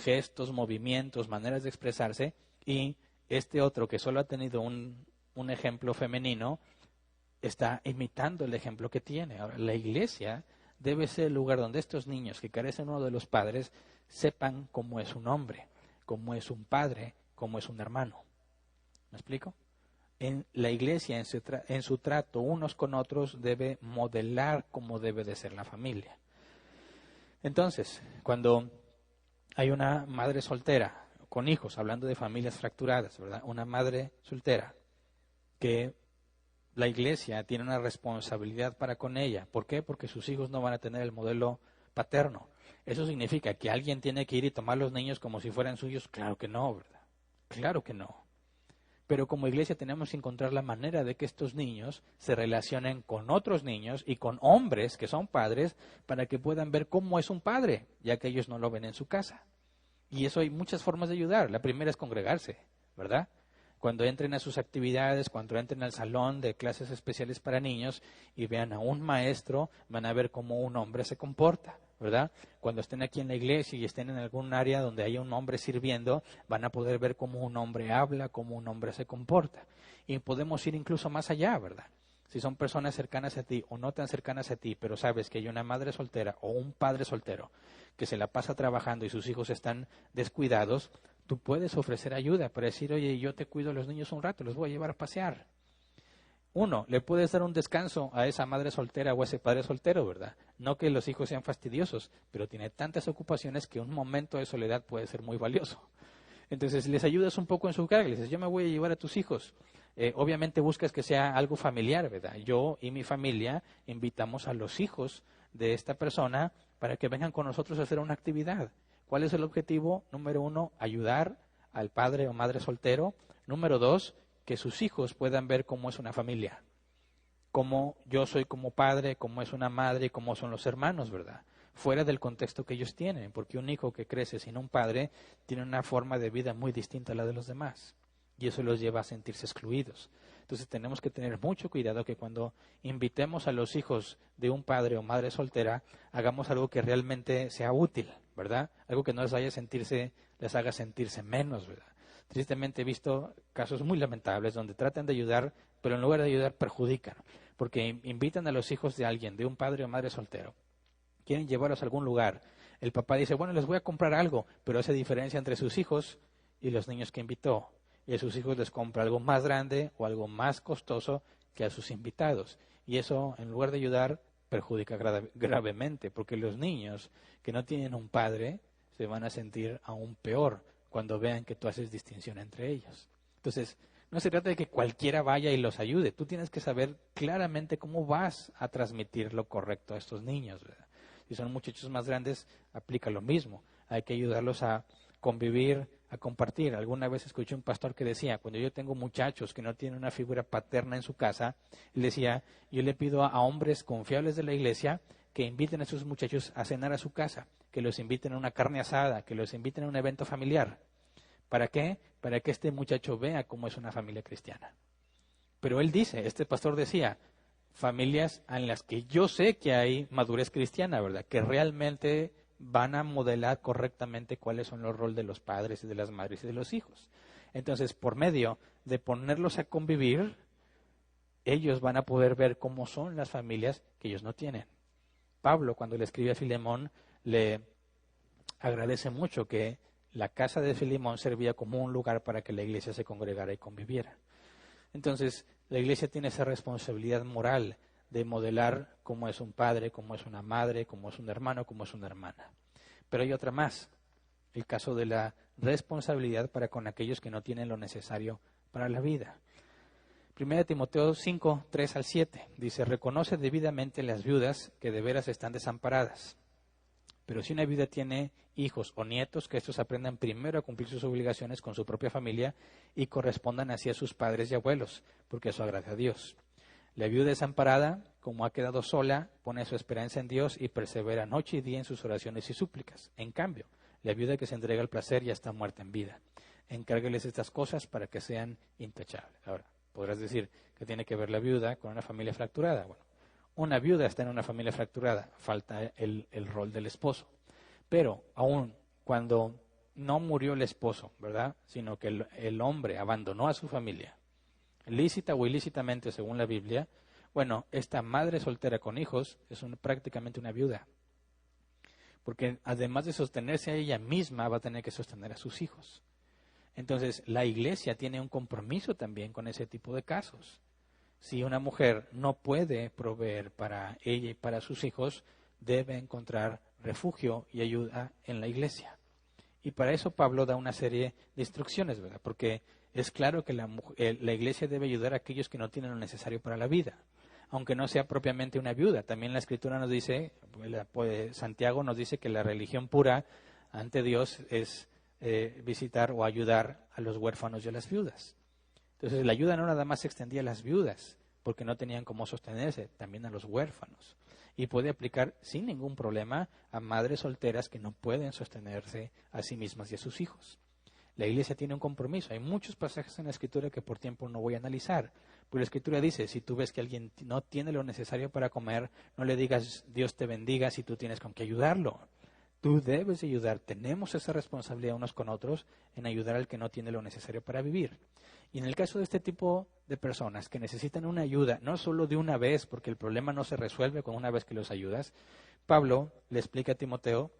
Speaker 1: gestos, movimientos, maneras de expresarse, y este otro que solo ha tenido un ejemplo femenino, está imitando el ejemplo que tiene. Ahora, la iglesia debe ser el lugar donde estos niños que carecen uno de los padres sepan cómo es un hombre, cómo es un padre, cómo es un hermano. ¿Me explico? En la iglesia, en su trato unos con otros, debe modelar cómo debe de ser la familia. Entonces, cuando hay una madre soltera con hijos, hablando de familias fracturadas, ¿verdad? Una madre soltera que la iglesia tiene una responsabilidad para con ella. ¿Por qué? Porque sus hijos no van a tener el modelo paterno. ¿Eso significa que alguien tiene que ir y tomar los niños como si fueran suyos? Claro que no, ¿verdad? Claro que no. Pero como iglesia tenemos que encontrar la manera de que estos niños se relacionen con otros niños y con hombres que son padres para que puedan ver cómo es un padre, ya que ellos no lo ven en su casa. Y eso hay muchas formas de ayudar. La primera es congregarse, ¿verdad? Cuando entren a sus actividades, cuando entren al salón de clases especiales para niños y vean a un maestro, van a ver cómo un hombre se comporta, ¿verdad? Cuando estén aquí en la iglesia y estén en algún área donde haya un hombre sirviendo, van a poder ver cómo un hombre habla, cómo un hombre se comporta. Y podemos ir incluso más allá, ¿verdad? Si son personas cercanas a ti o no tan cercanas a ti, pero sabes que hay una madre soltera o un padre soltero que se la pasa trabajando y sus hijos están descuidados, tú puedes ofrecer ayuda para decir, oye, yo te cuido a los niños un rato, los voy a llevar a pasear. Uno, le puedes dar un descanso a esa madre soltera o a ese padre soltero, ¿verdad? No que los hijos sean fastidiosos, pero tiene tantas ocupaciones que un momento de soledad puede ser muy valioso. Entonces, les ayudas un poco en su carga, les dices, yo me voy a llevar a tus hijos. Obviamente buscas que sea algo familiar, ¿verdad? Yo y mi familia invitamos a los hijos de esta persona para que vengan con nosotros a hacer una actividad. ¿Cuál es el objetivo? Número 1, ayudar al padre o madre soltero. Número 2, que sus hijos puedan ver cómo es una familia. Cómo yo soy como padre, cómo es una madre y cómo son los hermanos, ¿verdad? Fuera del contexto que ellos tienen, porque un hijo que crece sin un padre tiene una forma de vida muy distinta a la de los demás. Y eso los lleva a sentirse excluidos. Entonces tenemos que tener mucho cuidado que cuando invitemos a los hijos de un padre o madre soltera, hagamos algo que realmente sea útil, ¿verdad? Algo que no les haga sentirse menos, ¿verdad? Tristemente he visto casos muy lamentables donde tratan de ayudar, pero en lugar de ayudar perjudican, porque invitan a los hijos de alguien, de un padre o madre soltero. Quieren llevarlos a algún lugar. El papá dice, bueno, les voy a comprar algo, pero hace diferencia entre sus hijos y los niños que invitó. Y a sus hijos les compra algo más grande o algo más costoso que a sus invitados. Y eso, en lugar de ayudar, perjudica gravemente, porque los niños que no tienen un padre se van a sentir aún peor cuando vean que tú haces distinción entre ellos. Entonces, no se trata de que cualquiera vaya y los ayude. Tú tienes que saber claramente cómo vas a transmitir lo correcto a estos niños, ¿verdad? Si son muchachos más grandes, aplica lo mismo. Hay que ayudarlos a convivir, a compartir. Alguna vez escuché un pastor que decía, cuando yo tengo muchachos que no tienen una figura paterna en su casa, él decía, yo le pido a hombres confiables de la iglesia que inviten a esos muchachos a cenar a su casa, que los inviten a una carne asada, que los inviten a un evento familiar. ¿Para qué? Para que este muchacho vea cómo es una familia cristiana. Pero él dice, este pastor decía, familias en las que yo sé que hay madurez cristiana, ¿verdad? Que realmente van a modelar correctamente cuáles son los roles de los padres y de las madres y de los hijos. Entonces, por medio de ponerlos a convivir, ellos van a poder ver cómo son las familias que ellos no tienen. Pablo, cuando le escribe a Filemón, le agradece mucho que la casa de Filemón servía como un lugar para que la iglesia se congregara y conviviera. Entonces, la iglesia tiene esa responsabilidad moral de modelar cómo es un padre, cómo es una madre, cómo es un hermano, cómo es una hermana. Pero hay otra más, el caso de la responsabilidad para con aquellos que no tienen lo necesario para la vida. 1 Timoteo 5, 3 al 7 dice, reconoce debidamente las viudas que de veras están desamparadas. Pero si una viuda tiene hijos o nietos, que estos aprendan primero a cumplir sus obligaciones con su propia familia y correspondan así a sus padres y abuelos, porque eso agrada a Dios. La viuda desamparada, como ha quedado sola, pone su esperanza en Dios y persevera noche y día en sus oraciones y súplicas. En cambio, la viuda que se entrega al placer ya está muerta en vida. Encárgueles estas cosas para que sean intachables. Ahora, podrás decir que tiene que ver la viuda con una familia fracturada. Bueno, una viuda está en una familia fracturada, falta el rol del esposo. Pero aún cuando no murió el esposo, ¿verdad? Sino que el hombre abandonó a su familia, lícita o ilícitamente según la Biblia, bueno, esta madre soltera con hijos es prácticamente una viuda. Porque además de sostenerse a ella misma, va a tener que sostener a sus hijos. Entonces, la iglesia tiene un compromiso también con ese tipo de casos. Si una mujer no puede proveer para ella y para sus hijos, debe encontrar refugio y ayuda en la iglesia. Y para eso Pablo da una serie de instrucciones, ¿verdad? Porque es claro que la iglesia debe ayudar a aquellos que no tienen lo necesario para la vida, aunque no sea propiamente una viuda. También la Escritura nos dice, Santiago nos dice que la religión pura ante Dios es visitar o ayudar a los huérfanos y a las viudas. Entonces la ayuda no nada más se extendía a las viudas, porque no tenían cómo sostenerse, también a los huérfanos. Y puede aplicar sin ningún problema a madres solteras que no pueden sostenerse a sí mismas y a sus hijos. La iglesia tiene un compromiso. Hay muchos pasajes en la Escritura que por tiempo no voy a analizar. Pero la Escritura dice, si tú ves que alguien no tiene lo necesario para comer, no le digas Dios te bendiga si tú tienes con qué ayudarlo. Tú debes ayudar. Tenemos esa responsabilidad unos con otros en ayudar al que no tiene lo necesario para vivir. Y en el caso de este tipo de personas que necesitan una ayuda, no solo de una vez, porque el problema no se resuelve con una vez que los ayudas, Pablo le explica a Timoteo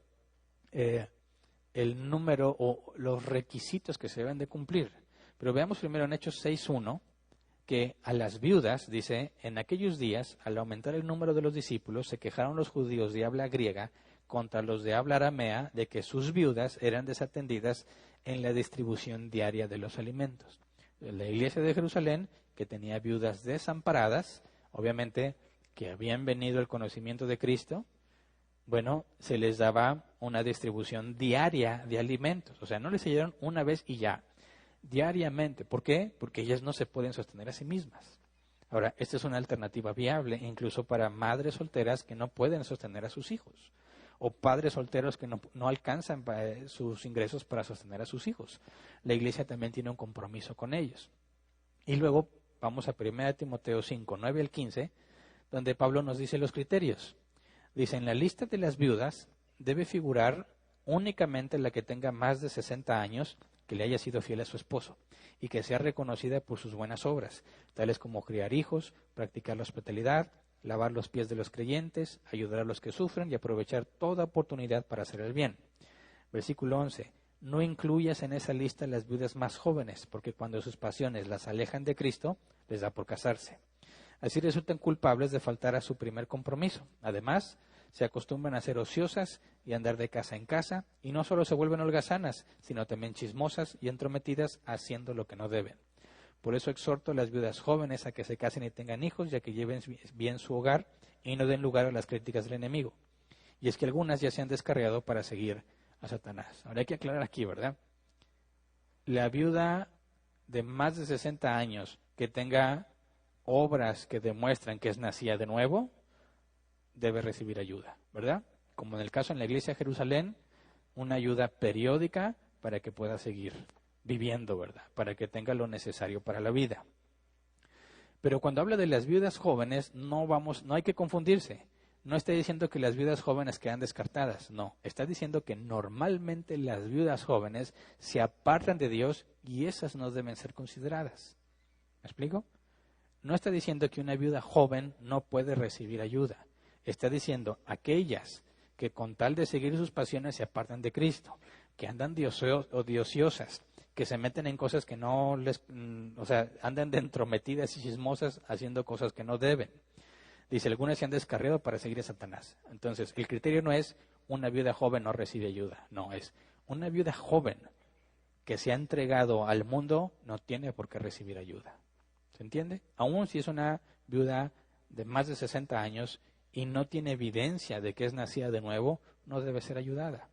Speaker 1: el número o los requisitos que se deben de cumplir. Pero veamos primero en Hechos 6:1, que a las viudas, dice, en aquellos días, al aumentar el número de los discípulos, se quejaron los judíos de habla griega contra los de habla aramea de que sus viudas eran desatendidas en la distribución diaria de los alimentos. La iglesia de Jerusalén, que tenía viudas desamparadas, obviamente que habían venido al conocimiento de Cristo, bueno, se les daba una distribución diaria de alimentos. O sea, no les dieron una vez y ya, diariamente. ¿Por qué? Porque ellas no se pueden sostener a sí mismas. Ahora, esta es una alternativa viable incluso para madres solteras que no pueden sostener a sus hijos, o padres solteros que no alcanzan sus ingresos para sostener a sus hijos. La iglesia también tiene un compromiso con ellos. Y luego vamos a 1 Timoteo 5:9 al 15, donde Pablo nos dice los criterios. Dice, en la lista de las viudas debe figurar únicamente la que tenga más de 60 años, que le haya sido fiel a su esposo y que sea reconocida por sus buenas obras, tales como criar hijos, practicar la hospitalidad, lavar los pies de los creyentes, ayudar a los que sufren y aprovechar toda oportunidad para hacer el bien. Versículo 11. No incluyas en esa lista las viudas más jóvenes, porque cuando sus pasiones las alejan de Cristo, les da por casarse. Así resultan culpables de faltar a su primer compromiso. Además, se acostumbran a ser ociosas y a andar de casa en casa, y no solo se vuelven holgazanas, sino también chismosas y entrometidas haciendo lo que no deben. Por eso exhorto a las viudas jóvenes a que se casen y tengan hijos, ya que lleven bien su hogar y no den lugar a las críticas del enemigo. Y es que algunas ya se han descarriado para seguir a Satanás. Ahora hay que aclarar aquí, ¿verdad? La viuda de más de 60 años que tenga obras que demuestran que es nacida de nuevo, debe recibir ayuda, ¿verdad? Como en el caso en la iglesia de Jerusalén, una ayuda periódica para que pueda seguir viviendo, ¿verdad? Para que tenga lo necesario para la vida. Pero cuando habla de las viudas jóvenes, no hay que confundirse. No está diciendo que las viudas jóvenes quedan descartadas, no. Está diciendo que normalmente las viudas jóvenes se apartan de Dios y esas no deben ser consideradas. ¿Me explico? No está diciendo que una viuda joven no puede recibir ayuda. Está diciendo aquellas que con tal de seguir sus pasiones se apartan de Cristo, que andan ociosas, que se meten en cosas que no andan de entrometidas y chismosas haciendo cosas que no deben. Dice, algunas se han descarriado para seguir a Satanás. Entonces, el criterio no es una viuda joven no recibe ayuda, no, es una viuda joven que se ha entregado al mundo no tiene por qué recibir ayuda. ¿Se entiende? Aún si es una viuda de más de 60 años y no tiene evidencia de que es nacida de nuevo, no debe ser ayudada.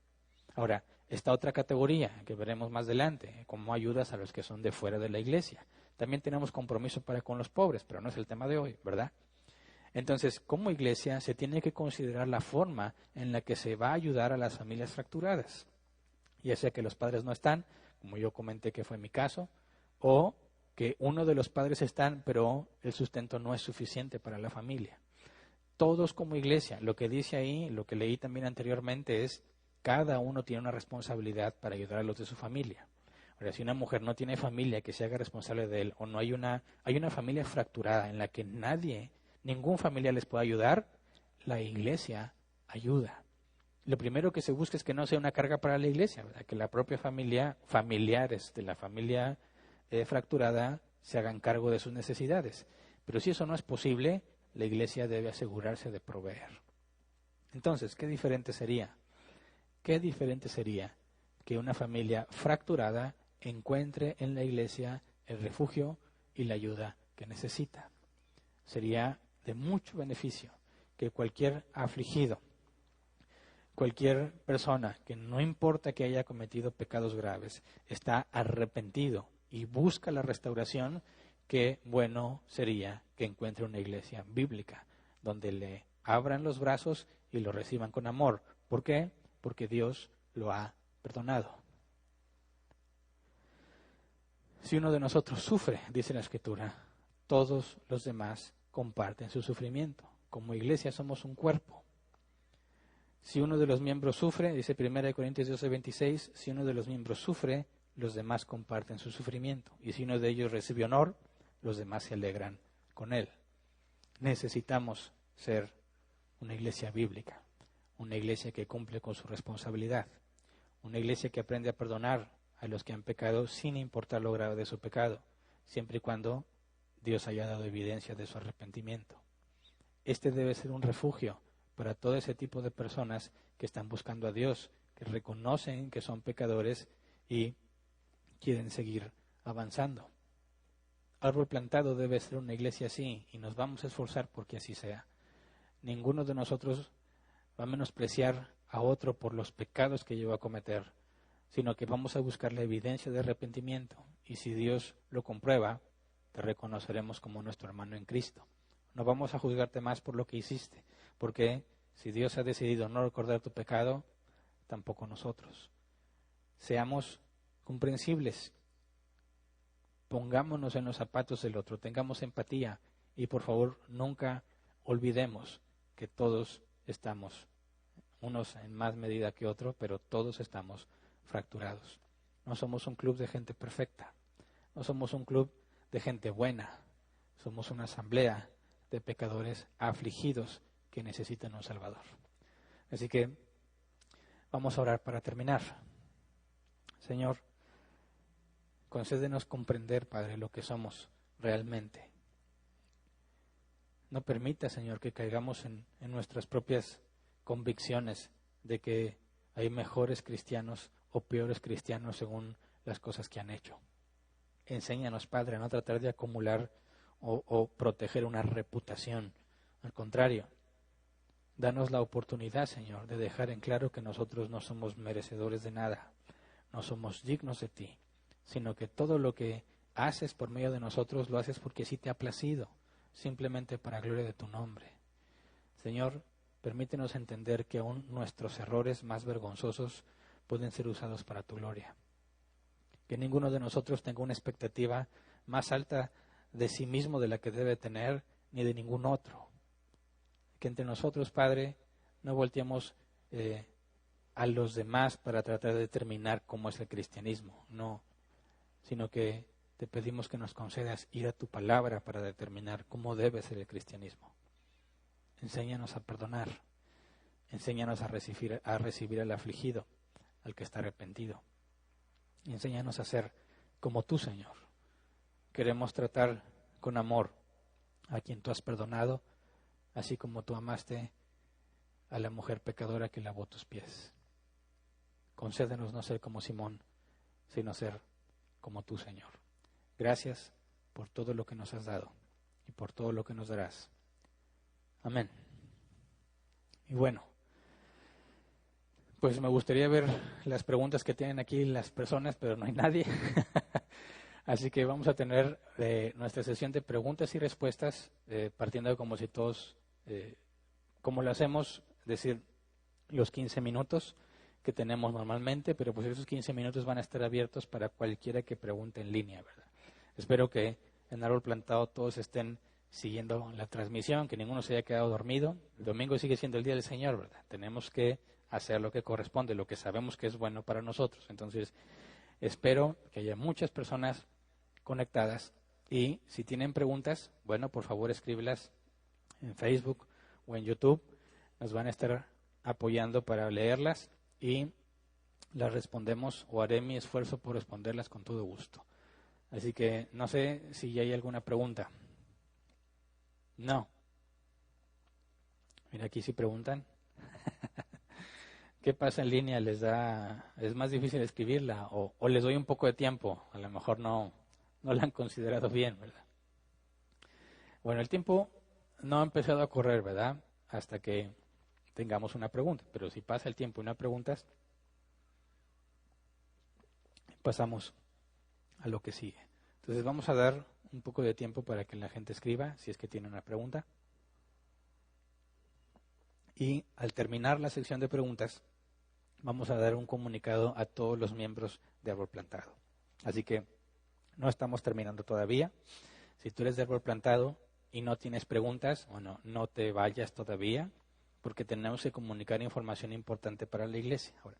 Speaker 1: Ahora, esta otra categoría que veremos más adelante, como ayudas a los que son de fuera de la iglesia. También tenemos compromiso para con los pobres, pero no es el tema de hoy, ¿verdad? Entonces, como iglesia se tiene que considerar la forma en la que se va a ayudar a las familias fracturadas. Ya sea que los padres no están, como yo comenté que fue mi caso, o que uno de los padres están, pero el sustento no es suficiente para la familia. Todos como iglesia, lo que dice ahí, lo que leí también anteriormente es, cada uno tiene una responsabilidad para ayudar a los de su familia. Ahora, si una mujer no tiene familia que se haga responsable de él, o no hay una familia fracturada en la que ningún familiar les pueda ayudar, la iglesia ayuda. Lo primero que se busca es que no sea una carga para la iglesia, ¿verdad? Que la propia familiares de la familia fracturada se hagan cargo de sus necesidades. Pero si eso no es posible, la iglesia debe asegurarse de proveer. Entonces, ¿qué diferente sería? ¿Qué diferente sería que una familia fracturada encuentre en la iglesia el refugio y la ayuda que necesita? Sería de mucho beneficio que cualquier afligido, cualquier persona que no importa que haya cometido pecados graves, está arrepentido y busca la restauración, qué bueno sería que encuentre una iglesia bíblica donde le abran los brazos y lo reciban con amor. ¿Por qué? Porque Dios lo ha perdonado. Si uno de nosotros sufre, dice la Escritura, todos los demás comparten su sufrimiento. Como iglesia somos un cuerpo. Si uno de los miembros sufre, dice 1 Corintios 12:26, si uno de los miembros sufre, los demás comparten su sufrimiento. Y si uno de ellos recibe honor, los demás se alegran con él. Necesitamos ser una iglesia bíblica, una iglesia que cumple con su responsabilidad, una iglesia que aprende a perdonar a los que han pecado sin importar lo grave de su pecado, siempre y cuando Dios haya dado evidencia de su arrepentimiento. Este debe ser un refugio para todo ese tipo de personas que están buscando a Dios, que reconocen que son pecadores y quieren seguir avanzando. Árbol Plantado debe ser una iglesia así y nos vamos a esforzar porque así sea. Ninguno de nosotros va a menospreciar a otro por los pecados que lleva a cometer, sino que vamos a buscar la evidencia de arrepentimiento y si Dios lo comprueba, te reconoceremos como nuestro hermano en Cristo. No vamos a juzgarte más por lo que hiciste, porque si Dios ha decidido no recordar tu pecado, tampoco nosotros. Seamos comprensibles, pongámonos en los zapatos del otro, tengamos empatía y por favor nunca olvidemos que todos estamos, unos en más medida que otros, pero todos estamos fracturados. No somos un club de gente perfecta, no somos un club de gente buena, somos una asamblea de pecadores afligidos que necesitan un Salvador. Así que vamos a orar para terminar. Señor, concédenos comprender, Padre, lo que somos realmente. No permita, Señor, que caigamos en nuestras propias convicciones de que hay mejores cristianos o peores cristianos según las cosas que han hecho. Enséñanos, Padre, a no tratar de acumular o proteger una reputación. Al contrario, danos la oportunidad, Señor, de dejar en claro que nosotros no somos merecedores de nada, no somos dignos de ti, sino que todo lo que haces por medio de nosotros lo haces porque sí te ha placido, simplemente para gloria de tu nombre. Señor, permítenos entender que aún nuestros errores más vergonzosos pueden ser usados para tu gloria. Que ninguno de nosotros tenga una expectativa más alta de sí mismo de la que debe tener, ni de ningún otro. Que entre nosotros, Padre, no volteemos a los demás para tratar de determinar cómo es el cristianismo, no, sino que te pedimos que nos concedas ir a tu palabra para determinar cómo debe ser el cristianismo. Enséñanos a perdonar, enséñanos a recibir al afligido, al que está arrepentido. Enséñanos a ser como tú, Señor. Queremos tratar con amor a quien tú has perdonado, así como tú amaste a la mujer pecadora que lavó tus pies. Concédenos no ser como Simón, sino ser como tú, Señor. Gracias por todo lo que nos has dado y por todo lo que nos darás. Amén. Y bueno, pues me gustaría ver las preguntas que tienen aquí las personas, pero no hay nadie. Así que vamos a tener nuestra sesión de preguntas y respuestas, partiendo de como si todos, como lo hacemos, decir los 15 minutos que tenemos normalmente, pero pues esos 15 minutos van a estar abiertos para cualquiera que pregunte en línea, ¿verdad? Espero que en Árbol Plantado todos estén siguiendo la transmisión, que ninguno se haya quedado dormido. El domingo sigue siendo el día del Señor, ¿verdad? Tenemos que hacer lo que corresponde, lo que sabemos que es bueno para nosotros. Entonces, espero que haya muchas personas conectadas y si tienen preguntas, bueno, por favor escríbelas en Facebook o en YouTube. Nos van a estar apoyando para leerlas y las respondemos o haré mi esfuerzo por responderlas con todo gusto. Así que no sé si ya hay alguna pregunta. No. Mira, aquí sí preguntan. ¿Qué pasa en línea? ¿Es más difícil escribirla o les doy un poco de tiempo? A lo mejor no la han considerado bien, ¿verdad? Bueno, el tiempo no ha empezado a correr, ¿verdad? Hasta que tengamos una pregunta. Pero si pasa el tiempo y no hay preguntas, pasamos a lo que sigue. Entonces vamos a dar un poco de tiempo para que la gente escriba, si es que tiene una pregunta. Y al terminar la sección de preguntas, vamos a dar un comunicado a todos los miembros de Árbol Plantado. Así que no estamos terminando todavía. Si tú eres de Árbol Plantado y no tienes preguntas, bueno, no te vayas todavía, porque tenemos que comunicar información importante para la iglesia. Ahora,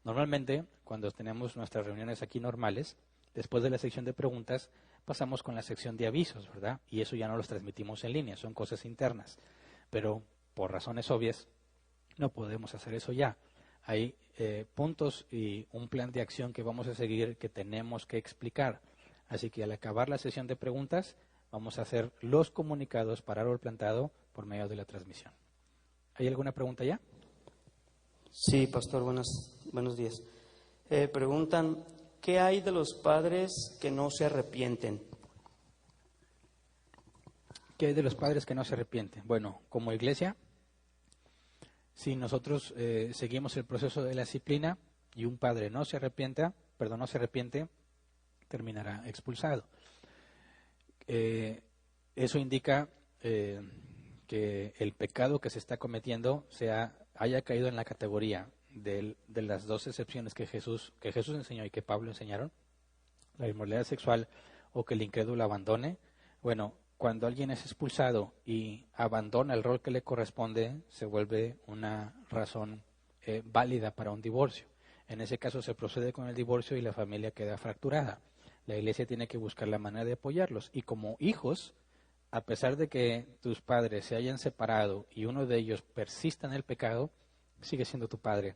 Speaker 1: Normalmente, cuando tenemos nuestras reuniones aquí normales, después de la sección de preguntas, pasamos con la sección de avisos, ¿verdad? Y eso ya no los transmitimos en línea, son cosas internas. Pero por razones obvias, no podemos hacer eso ya. Hay puntos y un plan de acción que vamos a seguir que tenemos que explicar. Así que al acabar la sesión de preguntas, vamos a hacer los comunicados para árbol plantado por medio de la transmisión. ¿Hay alguna pregunta ya?
Speaker 2: Sí, pastor, buenos días. Preguntan, ¿qué hay de los padres que no se arrepienten?
Speaker 1: ¿Qué hay de los padres que no se arrepienten? Bueno, como iglesia, si nosotros seguimos el proceso de la disciplina y un padre no se arrepiente, terminará expulsado. Eso indica que el pecado que se está cometiendo haya caído en la categoría de las dos excepciones que Jesús enseñó y que Pablo enseñaron, la inmoralidad sexual o que el incrédulo abandone. Bueno, cuando alguien es expulsado y abandona el rol que le corresponde, se vuelve una razón válida para un divorcio. En ese caso se procede con el divorcio y la familia queda fracturada. La iglesia tiene que buscar la manera de apoyarlos. Y como hijos, a pesar de que tus padres se hayan separado y uno de ellos persista en el pecado, sigue siendo tu padre.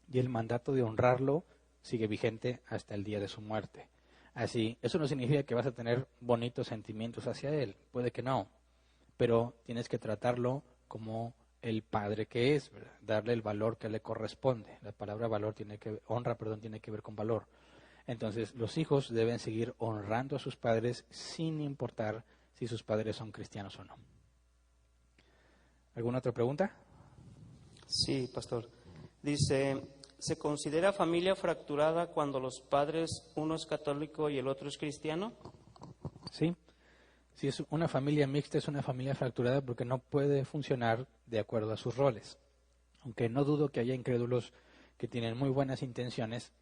Speaker 1: Y el mandato de honrarlo sigue vigente hasta el día de su muerte. Así, eso no significa que vas a tener bonitos sentimientos hacia él, puede que no, pero tienes que tratarlo como el padre que es, ¿verdad? Darle el valor que le corresponde. La palabra honra tiene que ver con valor. Entonces, los hijos deben seguir honrando a sus padres sin importar si sus padres son cristianos o no. ¿Alguna otra pregunta?
Speaker 2: Sí, pastor. Dice, ¿se considera familia fracturada cuando los padres, uno es católico y el otro es cristiano?
Speaker 1: Sí. Si es una familia mixta, es una familia fracturada porque no puede funcionar de acuerdo a sus roles. Aunque no dudo que haya incrédulos que tienen muy buenas intenciones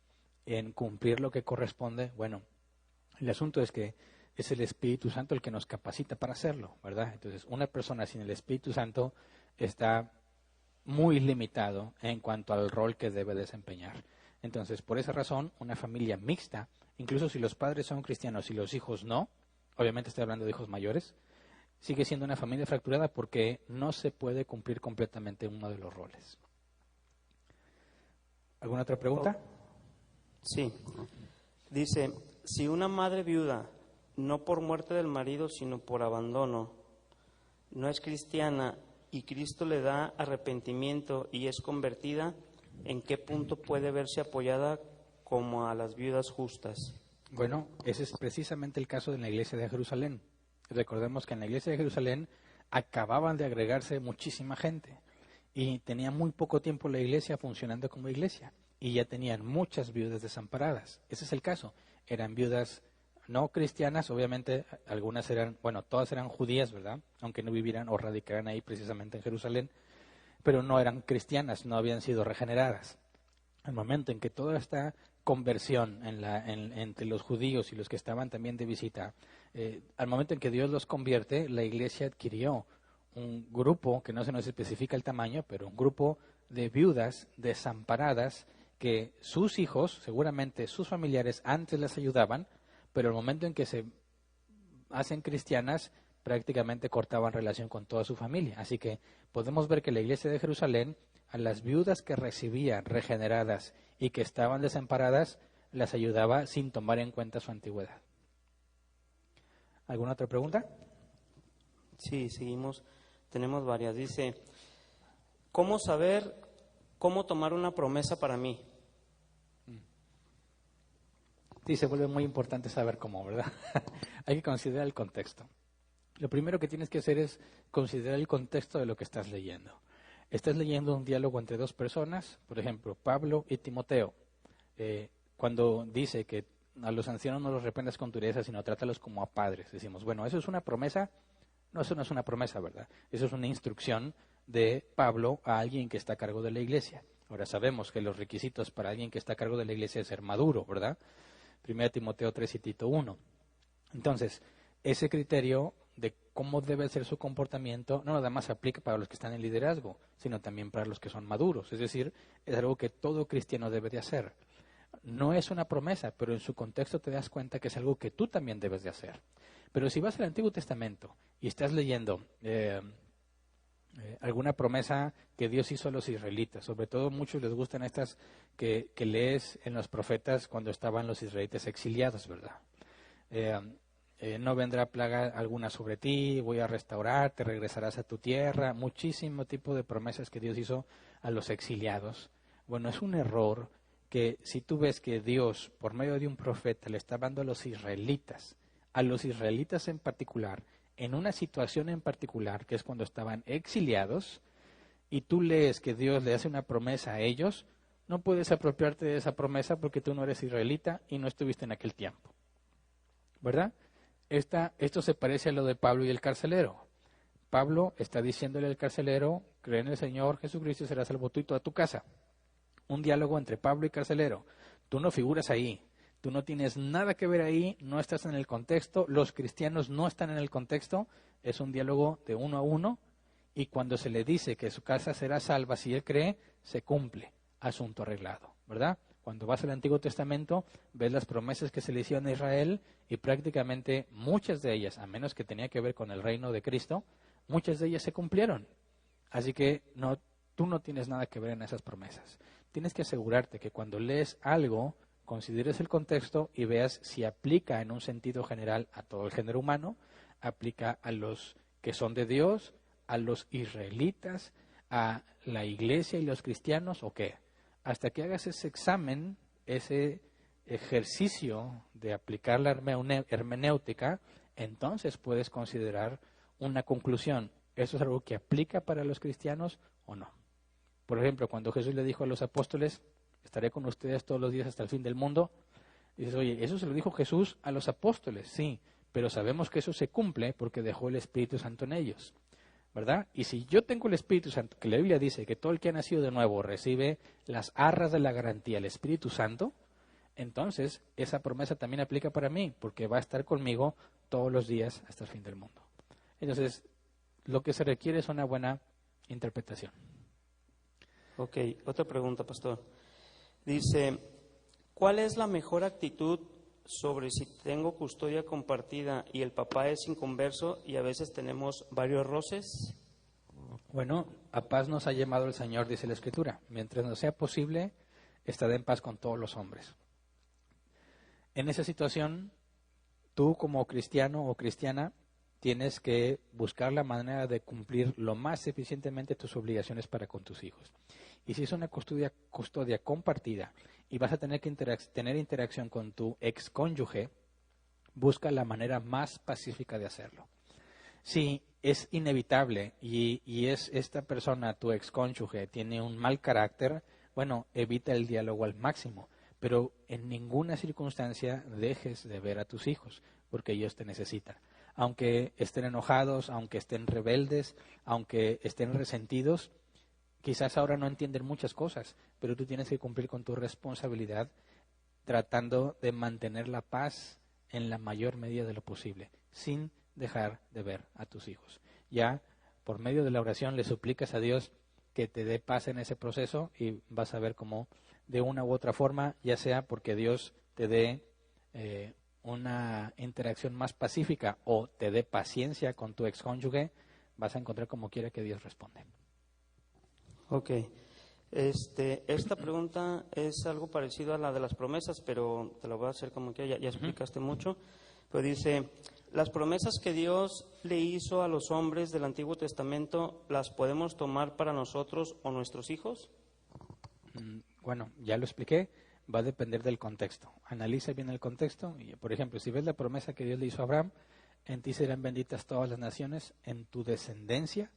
Speaker 1: en cumplir lo que corresponde, bueno, el asunto es que es el Espíritu Santo el que nos capacita para hacerlo, ¿verdad? Entonces, una persona sin el Espíritu Santo está muy limitado en cuanto al rol que debe desempeñar. Entonces, por esa razón, una familia mixta, incluso si los padres son cristianos y los hijos no, obviamente estoy hablando de hijos mayores, sigue siendo una familia fracturada porque no se puede cumplir completamente uno de los roles. ¿Alguna otra pregunta?
Speaker 2: Sí. Dice, si una madre viuda, no por muerte del marido, sino por abandono, no es cristiana y Cristo le da arrepentimiento y es convertida, ¿en qué punto puede verse apoyada como a las viudas justas?
Speaker 1: Bueno, ese es precisamente el caso de la iglesia de Jerusalén. Recordemos que en la iglesia de Jerusalén acababan de agregarse muchísima gente y tenía muy poco tiempo la iglesia funcionando como iglesia y ya tenían muchas viudas desamparadas. Ese es el caso. Eran viudas no cristianas, obviamente algunas todas eran judías, ¿verdad? Aunque no vivieran o radicaran ahí precisamente en Jerusalén, pero no eran cristianas, no habían sido regeneradas. Al momento en que toda esta conversión entre los judíos y los que estaban también de visita, al momento en que Dios los convierte, la iglesia adquirió un grupo, que no se nos especifica el tamaño, pero un grupo de viudas desamparadas que sus hijos, seguramente sus familiares, antes las ayudaban, pero el momento en que se hacen cristianas, prácticamente cortaban relación con toda su familia. Así que podemos ver que la iglesia de Jerusalén, a las viudas que recibía regeneradas y que estaban desamparadas, las ayudaba sin tomar en cuenta su antigüedad. ¿Alguna otra pregunta?
Speaker 2: Sí, seguimos. Tenemos varias. Dice, ¿cómo saber cómo tomar una promesa para mí?
Speaker 1: Sí, se vuelve muy importante saber cómo, ¿verdad? Hay que considerar el contexto. Lo primero que tienes que hacer es considerar el contexto de lo que estás leyendo. Estás leyendo un diálogo entre dos personas, por ejemplo, Pablo y Timoteo. Cuando dice que a los ancianos no los reprendas con dureza, sino trátalos como a padres. Decimos, bueno, ¿eso es una promesa? No, eso no es una promesa, ¿verdad? Eso es una instrucción de Pablo a alguien que está a cargo de la iglesia. Ahora sabemos que los requisitos para alguien que está a cargo de la iglesia es ser maduro, ¿verdad? 1 Timoteo 3 y Tito 1. Entonces, ese criterio de cómo debe ser su comportamiento, no nada más se aplica para los que están en liderazgo, sino también para los que son maduros. Es decir, es algo que todo cristiano debe de hacer. No es una promesa, pero en su contexto te das cuenta que es algo que tú también debes de hacer. Pero si vas al Antiguo Testamento y estás leyendo alguna promesa que Dios hizo a los israelitas, sobre todo muchos les gustan estas que lees en los profetas cuando estaban los israelitas exiliados, ¿verdad? No vendrá plaga alguna sobre ti, voy a restaurarte, regresarás a tu tierra, muchísimo tipo de promesas que Dios hizo a los exiliados. Bueno, es un error que si tú ves que Dios, por medio de un profeta, le está dando a los israelitas en particular, en una situación en particular, que es cuando estaban exiliados, y tú lees que Dios le hace una promesa a ellos, no puedes apropiarte de esa promesa porque tú no eres israelita y no estuviste en aquel tiempo. ¿Verdad? Esto se parece a lo de Pablo y el carcelero. Pablo está diciéndole al carcelero, cree en el Señor Jesucristo y serás salvo tú y toda tu casa. Un diálogo entre Pablo y carcelero. Tú no figuras ahí, tú no tienes nada que ver ahí, no estás en el contexto, los cristianos no están en el contexto, es un diálogo de uno a uno, y cuando se le dice que su casa será salva si él cree, se cumple, asunto arreglado, ¿verdad? Cuando vas al Antiguo Testamento, ves las promesas que se le hicieron a Israel y prácticamente muchas de ellas, a menos que tenía que ver con el reino de Cristo, muchas de ellas se cumplieron. Así que tú no tienes nada que ver en esas promesas. Tienes que asegurarte que cuando lees algo, consideres el contexto y veas si aplica en un sentido general a todo el género humano, aplica a los que son de Dios, a los israelitas, a la iglesia y los cristianos o qué. Hasta que hagas ese examen, ese ejercicio de aplicar la hermenéutica, entonces puedes considerar una conclusión. ¿Eso es algo que aplica para los cristianos o no? Por ejemplo, cuando Jesús le dijo a los apóstoles, estaré con ustedes todos los días hasta el fin del mundo, dices, oye, eso se lo dijo Jesús a los apóstoles, sí, pero sabemos que eso se cumple porque dejó el Espíritu Santo en ellos, ¿verdad? Y si yo tengo el Espíritu Santo, que la Biblia dice que todo el que ha nacido de nuevo recibe las arras de la garantía del Espíritu Santo, entonces esa promesa también aplica para mí, porque va a estar conmigo todos los días hasta el fin del mundo. Entonces, lo que se requiere es una buena interpretación.
Speaker 2: Ok, otra pregunta, pastor. Dice, ¿cuál es la mejor actitud sobre si tengo custodia compartida y el papá es inconverso y a veces tenemos varios roces?
Speaker 1: Bueno, a paz nos ha llamado el Señor, dice la Escritura. Mientras no sea posible, estad en paz con todos los hombres. En esa situación, tú como cristiano o cristiana tienes que buscar la manera de cumplir lo más eficientemente tus obligaciones para con tus hijos. Y si es una custodia compartida y vas a tener que tener interacción con tu excónyuge, busca la manera más pacífica de hacerlo. Si es inevitable y es esta persona, tu excónyuge, tiene un mal carácter, bueno, evita el diálogo al máximo, pero en ninguna circunstancia dejes de ver a tus hijos, porque ellos te necesitan. Aunque estén enojados, aunque estén rebeldes, aunque estén resentidos, quizás ahora no entienden muchas cosas, pero tú tienes que cumplir con tu responsabilidad tratando de mantener la paz en la mayor medida de lo posible, sin dejar de ver a tus hijos. Ya por medio de la oración le suplicas a Dios que te dé paz en ese proceso y vas a ver cómo de una u otra forma, ya sea porque Dios te dé una interacción más pacífica o te dé paciencia con tu excónyuge, vas a encontrar como quiera que Dios responde.
Speaker 2: Ok. Esta pregunta es algo parecido a la de las promesas, pero te la voy a hacer como que ya explicaste mucho. Pero dice, ¿las promesas que Dios le hizo a los hombres del Antiguo Testamento las podemos tomar para nosotros o nuestros hijos?
Speaker 1: Bueno, ya lo expliqué, va a depender del contexto. Analiza bien el contexto. Y, por ejemplo, si ves la promesa que Dios le hizo a Abraham, en ti serán benditas todas las naciones, en tu descendencia.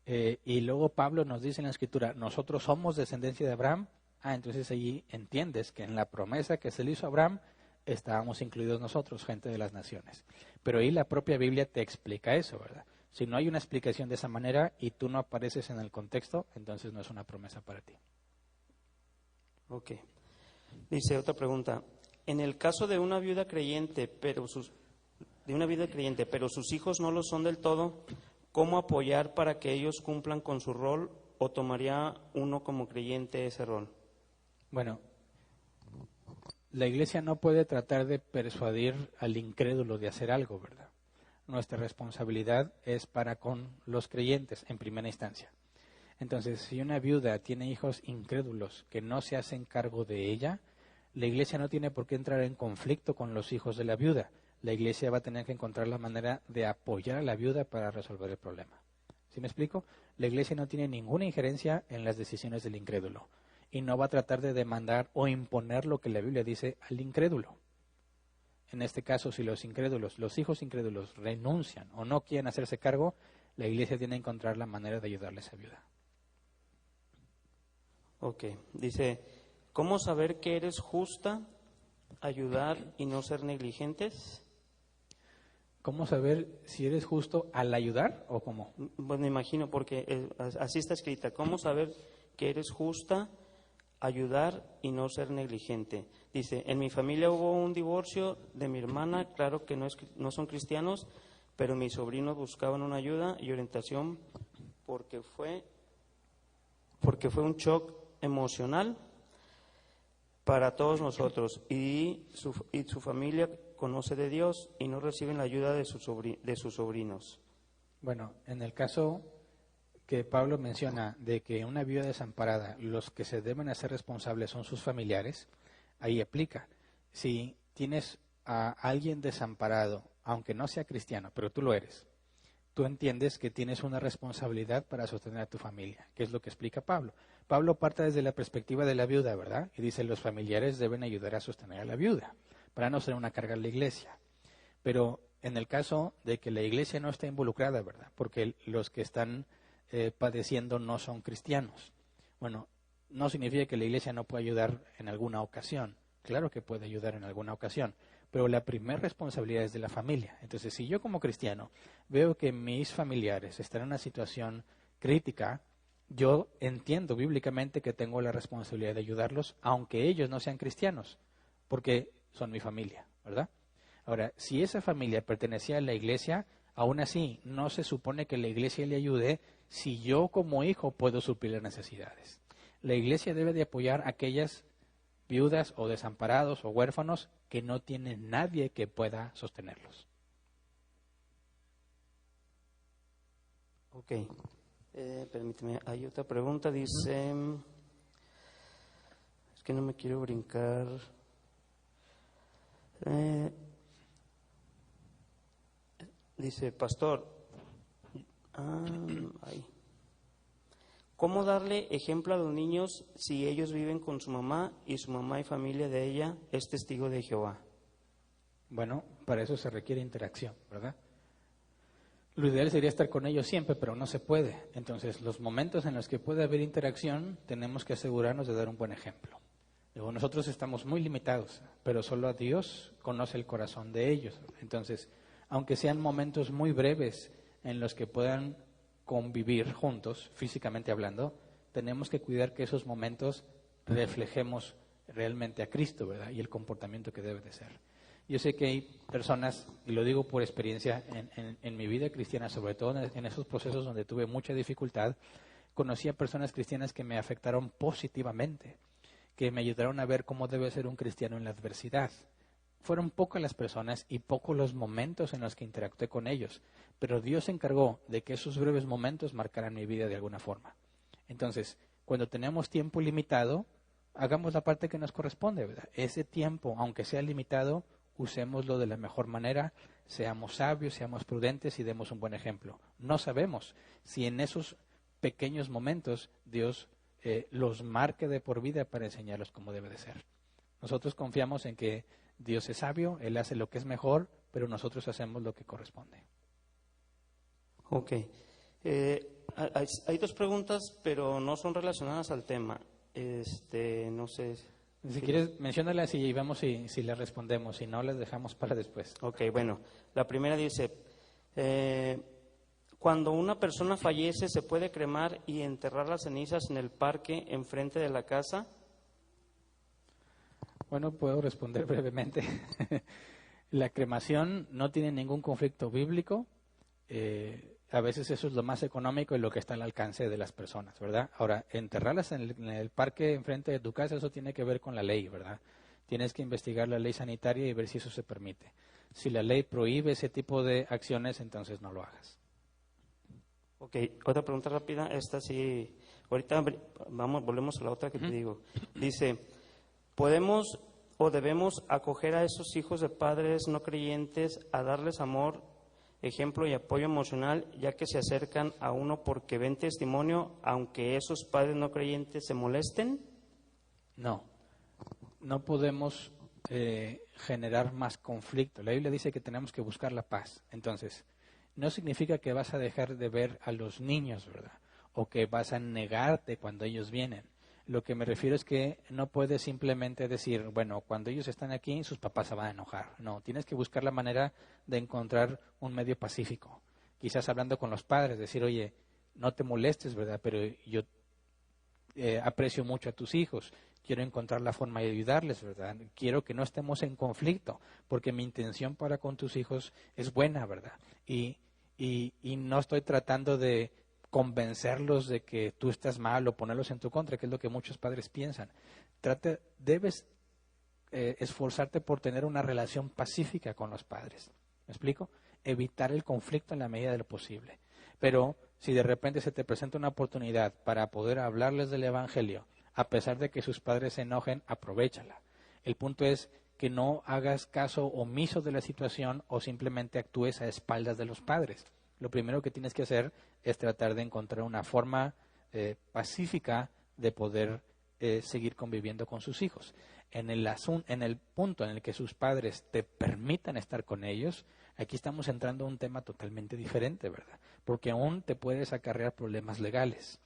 Speaker 1: Y luego Pablo nos dice en la Escritura, nosotros somos descendencia de Abraham. Entonces allí entiendes que en la promesa que se le hizo a Abraham estábamos incluidos nosotros, gente de las naciones. Pero ahí la propia Biblia te explica eso, ¿verdad? Si no hay una explicación de esa manera y tú no apareces en el contexto, entonces no es una promesa para ti.
Speaker 2: Ok. Dice otra pregunta. En el caso de una viuda creyente, pero creyente, pero sus hijos no lo son del todo, ¿cómo apoyar para que ellos cumplan con su rol, o tomaría uno como creyente ese rol?
Speaker 1: Bueno, la Iglesia no puede tratar de persuadir al incrédulo de hacer algo, ¿verdad? Nuestra responsabilidad es para con los creyentes en primera instancia. Entonces, si una viuda tiene hijos incrédulos que no se hacen cargo de ella, la Iglesia no tiene por qué entrar en conflicto con los hijos de la viuda. La Iglesia va a tener que encontrar la manera de apoyar a la viuda para resolver el problema. ¿Sí me explico? La Iglesia no tiene ninguna injerencia en las decisiones del incrédulo y no va a tratar de demandar o imponer lo que la Biblia dice al incrédulo. En este caso, si los hijos incrédulos renuncian o no quieren hacerse cargo, la Iglesia tiene que encontrar la manera de ayudarles a esa viuda.
Speaker 2: Ok, dice, ¿cómo saber que eres justa, ayudar y no ser negligentes?
Speaker 1: ¿Cómo saber si eres justo al ayudar o cómo?
Speaker 2: Pues me imagino, porque así está escrita, ¿cómo saber que eres justa, ayudar y no ser negligente? Dice, en mi familia hubo un divorcio de mi hermana, claro que no son cristianos, pero mis sobrinos buscaban una ayuda y orientación porque fue un shock emocional para todos nosotros, y su familia conoce de Dios y no reciben la ayuda de sus sobrinos.
Speaker 1: Bueno, en el caso que Pablo menciona de que una viuda desamparada, los que se deben hacer responsables son sus familiares, ahí aplica. Si tienes a alguien desamparado, aunque no sea cristiano, pero tú lo eres, tú entiendes que tienes una responsabilidad para sostener a tu familia, que es lo que explica Pablo. Pablo parte desde la perspectiva de la viuda, ¿verdad? Y dice, los familiares deben ayudar a sostener a la viuda, para no ser una carga a la iglesia. Pero en el caso de que la iglesia no esté involucrada, ¿verdad? Porque los que están padeciendo no son cristianos. Bueno, no significa que la iglesia no pueda ayudar en alguna ocasión. Claro que puede ayudar en alguna ocasión, pero la primera responsabilidad es de la familia. Entonces, si yo como cristiano veo que mis familiares están en una situación crítica, yo entiendo bíblicamente que tengo la responsabilidad de ayudarlos, aunque ellos no sean cristianos, porque son mi familia, ¿verdad? Ahora, si esa familia pertenecía a la iglesia, aún así no se supone que la iglesia le ayude si yo como hijo puedo suplir las necesidades. La iglesia debe de apoyar a aquellas viudas o desamparados o huérfanos que no tienen nadie que pueda sostenerlos.
Speaker 2: Ok, permíteme, hay otra pregunta, dice, es que no me quiero brincar. Dice, pastor, ¿cómo darle ejemplo a los niños si ellos viven con su mamá y su mamá y familia de ella es testigo de Jehová?
Speaker 1: Bueno, para eso se requiere interacción, ¿verdad? Lo ideal sería estar con ellos siempre, pero no se puede. Entonces, los momentos en los que puede haber interacción, tenemos que asegurarnos de dar un buen ejemplo. Luego, nosotros estamos muy limitados, pero solo Dios conoce el corazón de ellos. Entonces, aunque sean momentos muy breves en los que puedan convivir juntos, físicamente hablando, tenemos que cuidar que esos momentos reflejemos realmente a Cristo, ¿verdad? Y el comportamiento que debe de ser. Yo sé que hay personas, y lo digo por experiencia en mi vida cristiana, sobre todo en esos procesos donde tuve mucha dificultad, conocí a personas cristianas que me afectaron positivamente, que me ayudaron a ver cómo debe ser un cristiano en la adversidad. Fueron pocas las personas y pocos los momentos en los que interactué con ellos, pero Dios se encargó de que esos breves momentos marcaran mi vida de alguna forma. Entonces, cuando tenemos tiempo limitado, hagamos la parte que nos corresponde, ¿verdad? Ese tiempo, aunque sea limitado, usémoslo de la mejor manera, seamos sabios, seamos prudentes y demos un buen ejemplo. No sabemos si en esos pequeños momentos Dios los marque de por vida para enseñarlos cómo debe de ser. Nosotros confiamos en que Dios es sabio, Él hace lo que es mejor, pero nosotros hacemos lo que corresponde.
Speaker 2: Ok. Hay dos preguntas, pero no son relacionadas al tema. No sé.
Speaker 1: Si quieres, menciónalas y vemos si las respondemos. Si no, las dejamos para después.
Speaker 2: Ok, bueno. La primera dice, cuando una persona fallece, ¿se puede cremar y enterrar las cenizas en el parque enfrente de la casa?
Speaker 1: Bueno, puedo responder brevemente. La cremación no tiene ningún conflicto bíblico. A veces eso es lo más económico y lo que está al alcance de las personas, ¿verdad? Ahora, enterrarlas en el parque enfrente de tu casa, eso tiene que ver con la ley, ¿verdad? Tienes que investigar la ley sanitaria y ver si eso se permite. Si la ley prohíbe ese tipo de acciones, entonces no lo hagas.
Speaker 2: Ok, otra pregunta rápida, esta sí, ahorita volvemos a la otra que te digo. Dice, ¿podemos o debemos acoger a esos hijos de padres no creyentes a darles amor, ejemplo y apoyo emocional, ya que se acercan a uno porque ven testimonio, aunque esos padres no creyentes se molesten?
Speaker 1: No, no podemos generar más conflicto. La Biblia dice que tenemos que buscar la paz. Entonces, no significa que vas a dejar de ver a los niños, ¿verdad? O que vas a negarte cuando ellos vienen. Lo que me refiero es que no puedes simplemente decir, bueno, cuando ellos están aquí, sus papás se van a enojar. No, tienes que buscar la manera de encontrar un medio pacífico. Quizás hablando con los padres, decir, oye, no te molestes, ¿verdad? Pero yo aprecio mucho a tus hijos. Quiero encontrar la forma de ayudarles, ¿verdad? Quiero que no estemos en conflicto, porque mi intención para con tus hijos es buena, ¿verdad? Y no estoy tratando de convencerlos de que tú estás mal o ponerlos en tu contra, que es lo que muchos padres piensan. Debes esforzarte por tener una relación pacífica con los padres. ¿Me explico? Evitar el conflicto en la medida de lo posible. Pero si de repente se te presenta una oportunidad para poder hablarles del Evangelio, a pesar de que sus padres se enojen, aprovéchala. El punto es que no hagas caso omiso de la situación o simplemente actúes a espaldas de los padres. Lo primero que tienes que hacer es tratar de encontrar una forma pacífica de poder seguir conviviendo con sus hijos. En el punto en el que sus padres te permitan estar con ellos, aquí estamos entrando a un tema totalmente diferente, ¿verdad? Porque aún te puedes acarrear problemas legales.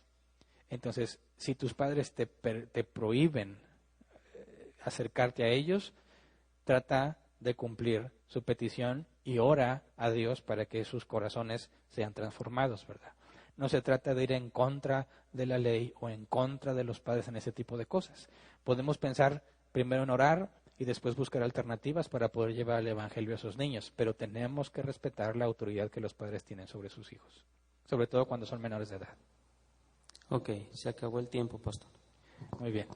Speaker 1: Entonces, si tus padres te prohíben acercarte a ellos, trata de cumplir su petición y ora a Dios para que sus corazones sean transformados, ¿verdad? No se trata de ir en contra de la ley o en contra de los padres en ese tipo de cosas. Podemos pensar primero en orar y después buscar alternativas para poder llevar el Evangelio a esos niños, pero tenemos que respetar la autoridad que los padres tienen sobre sus hijos, sobre todo cuando son menores de edad.
Speaker 2: Ok, se acabó el tiempo, pastor.
Speaker 1: Muy bien.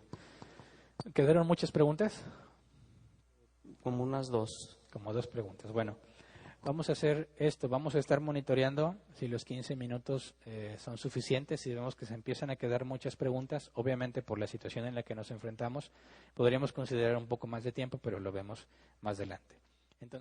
Speaker 1: ¿Quedaron muchas preguntas?
Speaker 2: Como unas 2.
Speaker 1: Como 2 preguntas. Bueno, vamos a hacer esto. Vamos a estar monitoreando si los 15 minutos son suficientes. Si vemos que se empiezan a quedar muchas preguntas, obviamente por la situación en la que nos enfrentamos, podríamos considerar un poco más de tiempo, pero lo vemos más adelante. Entonces,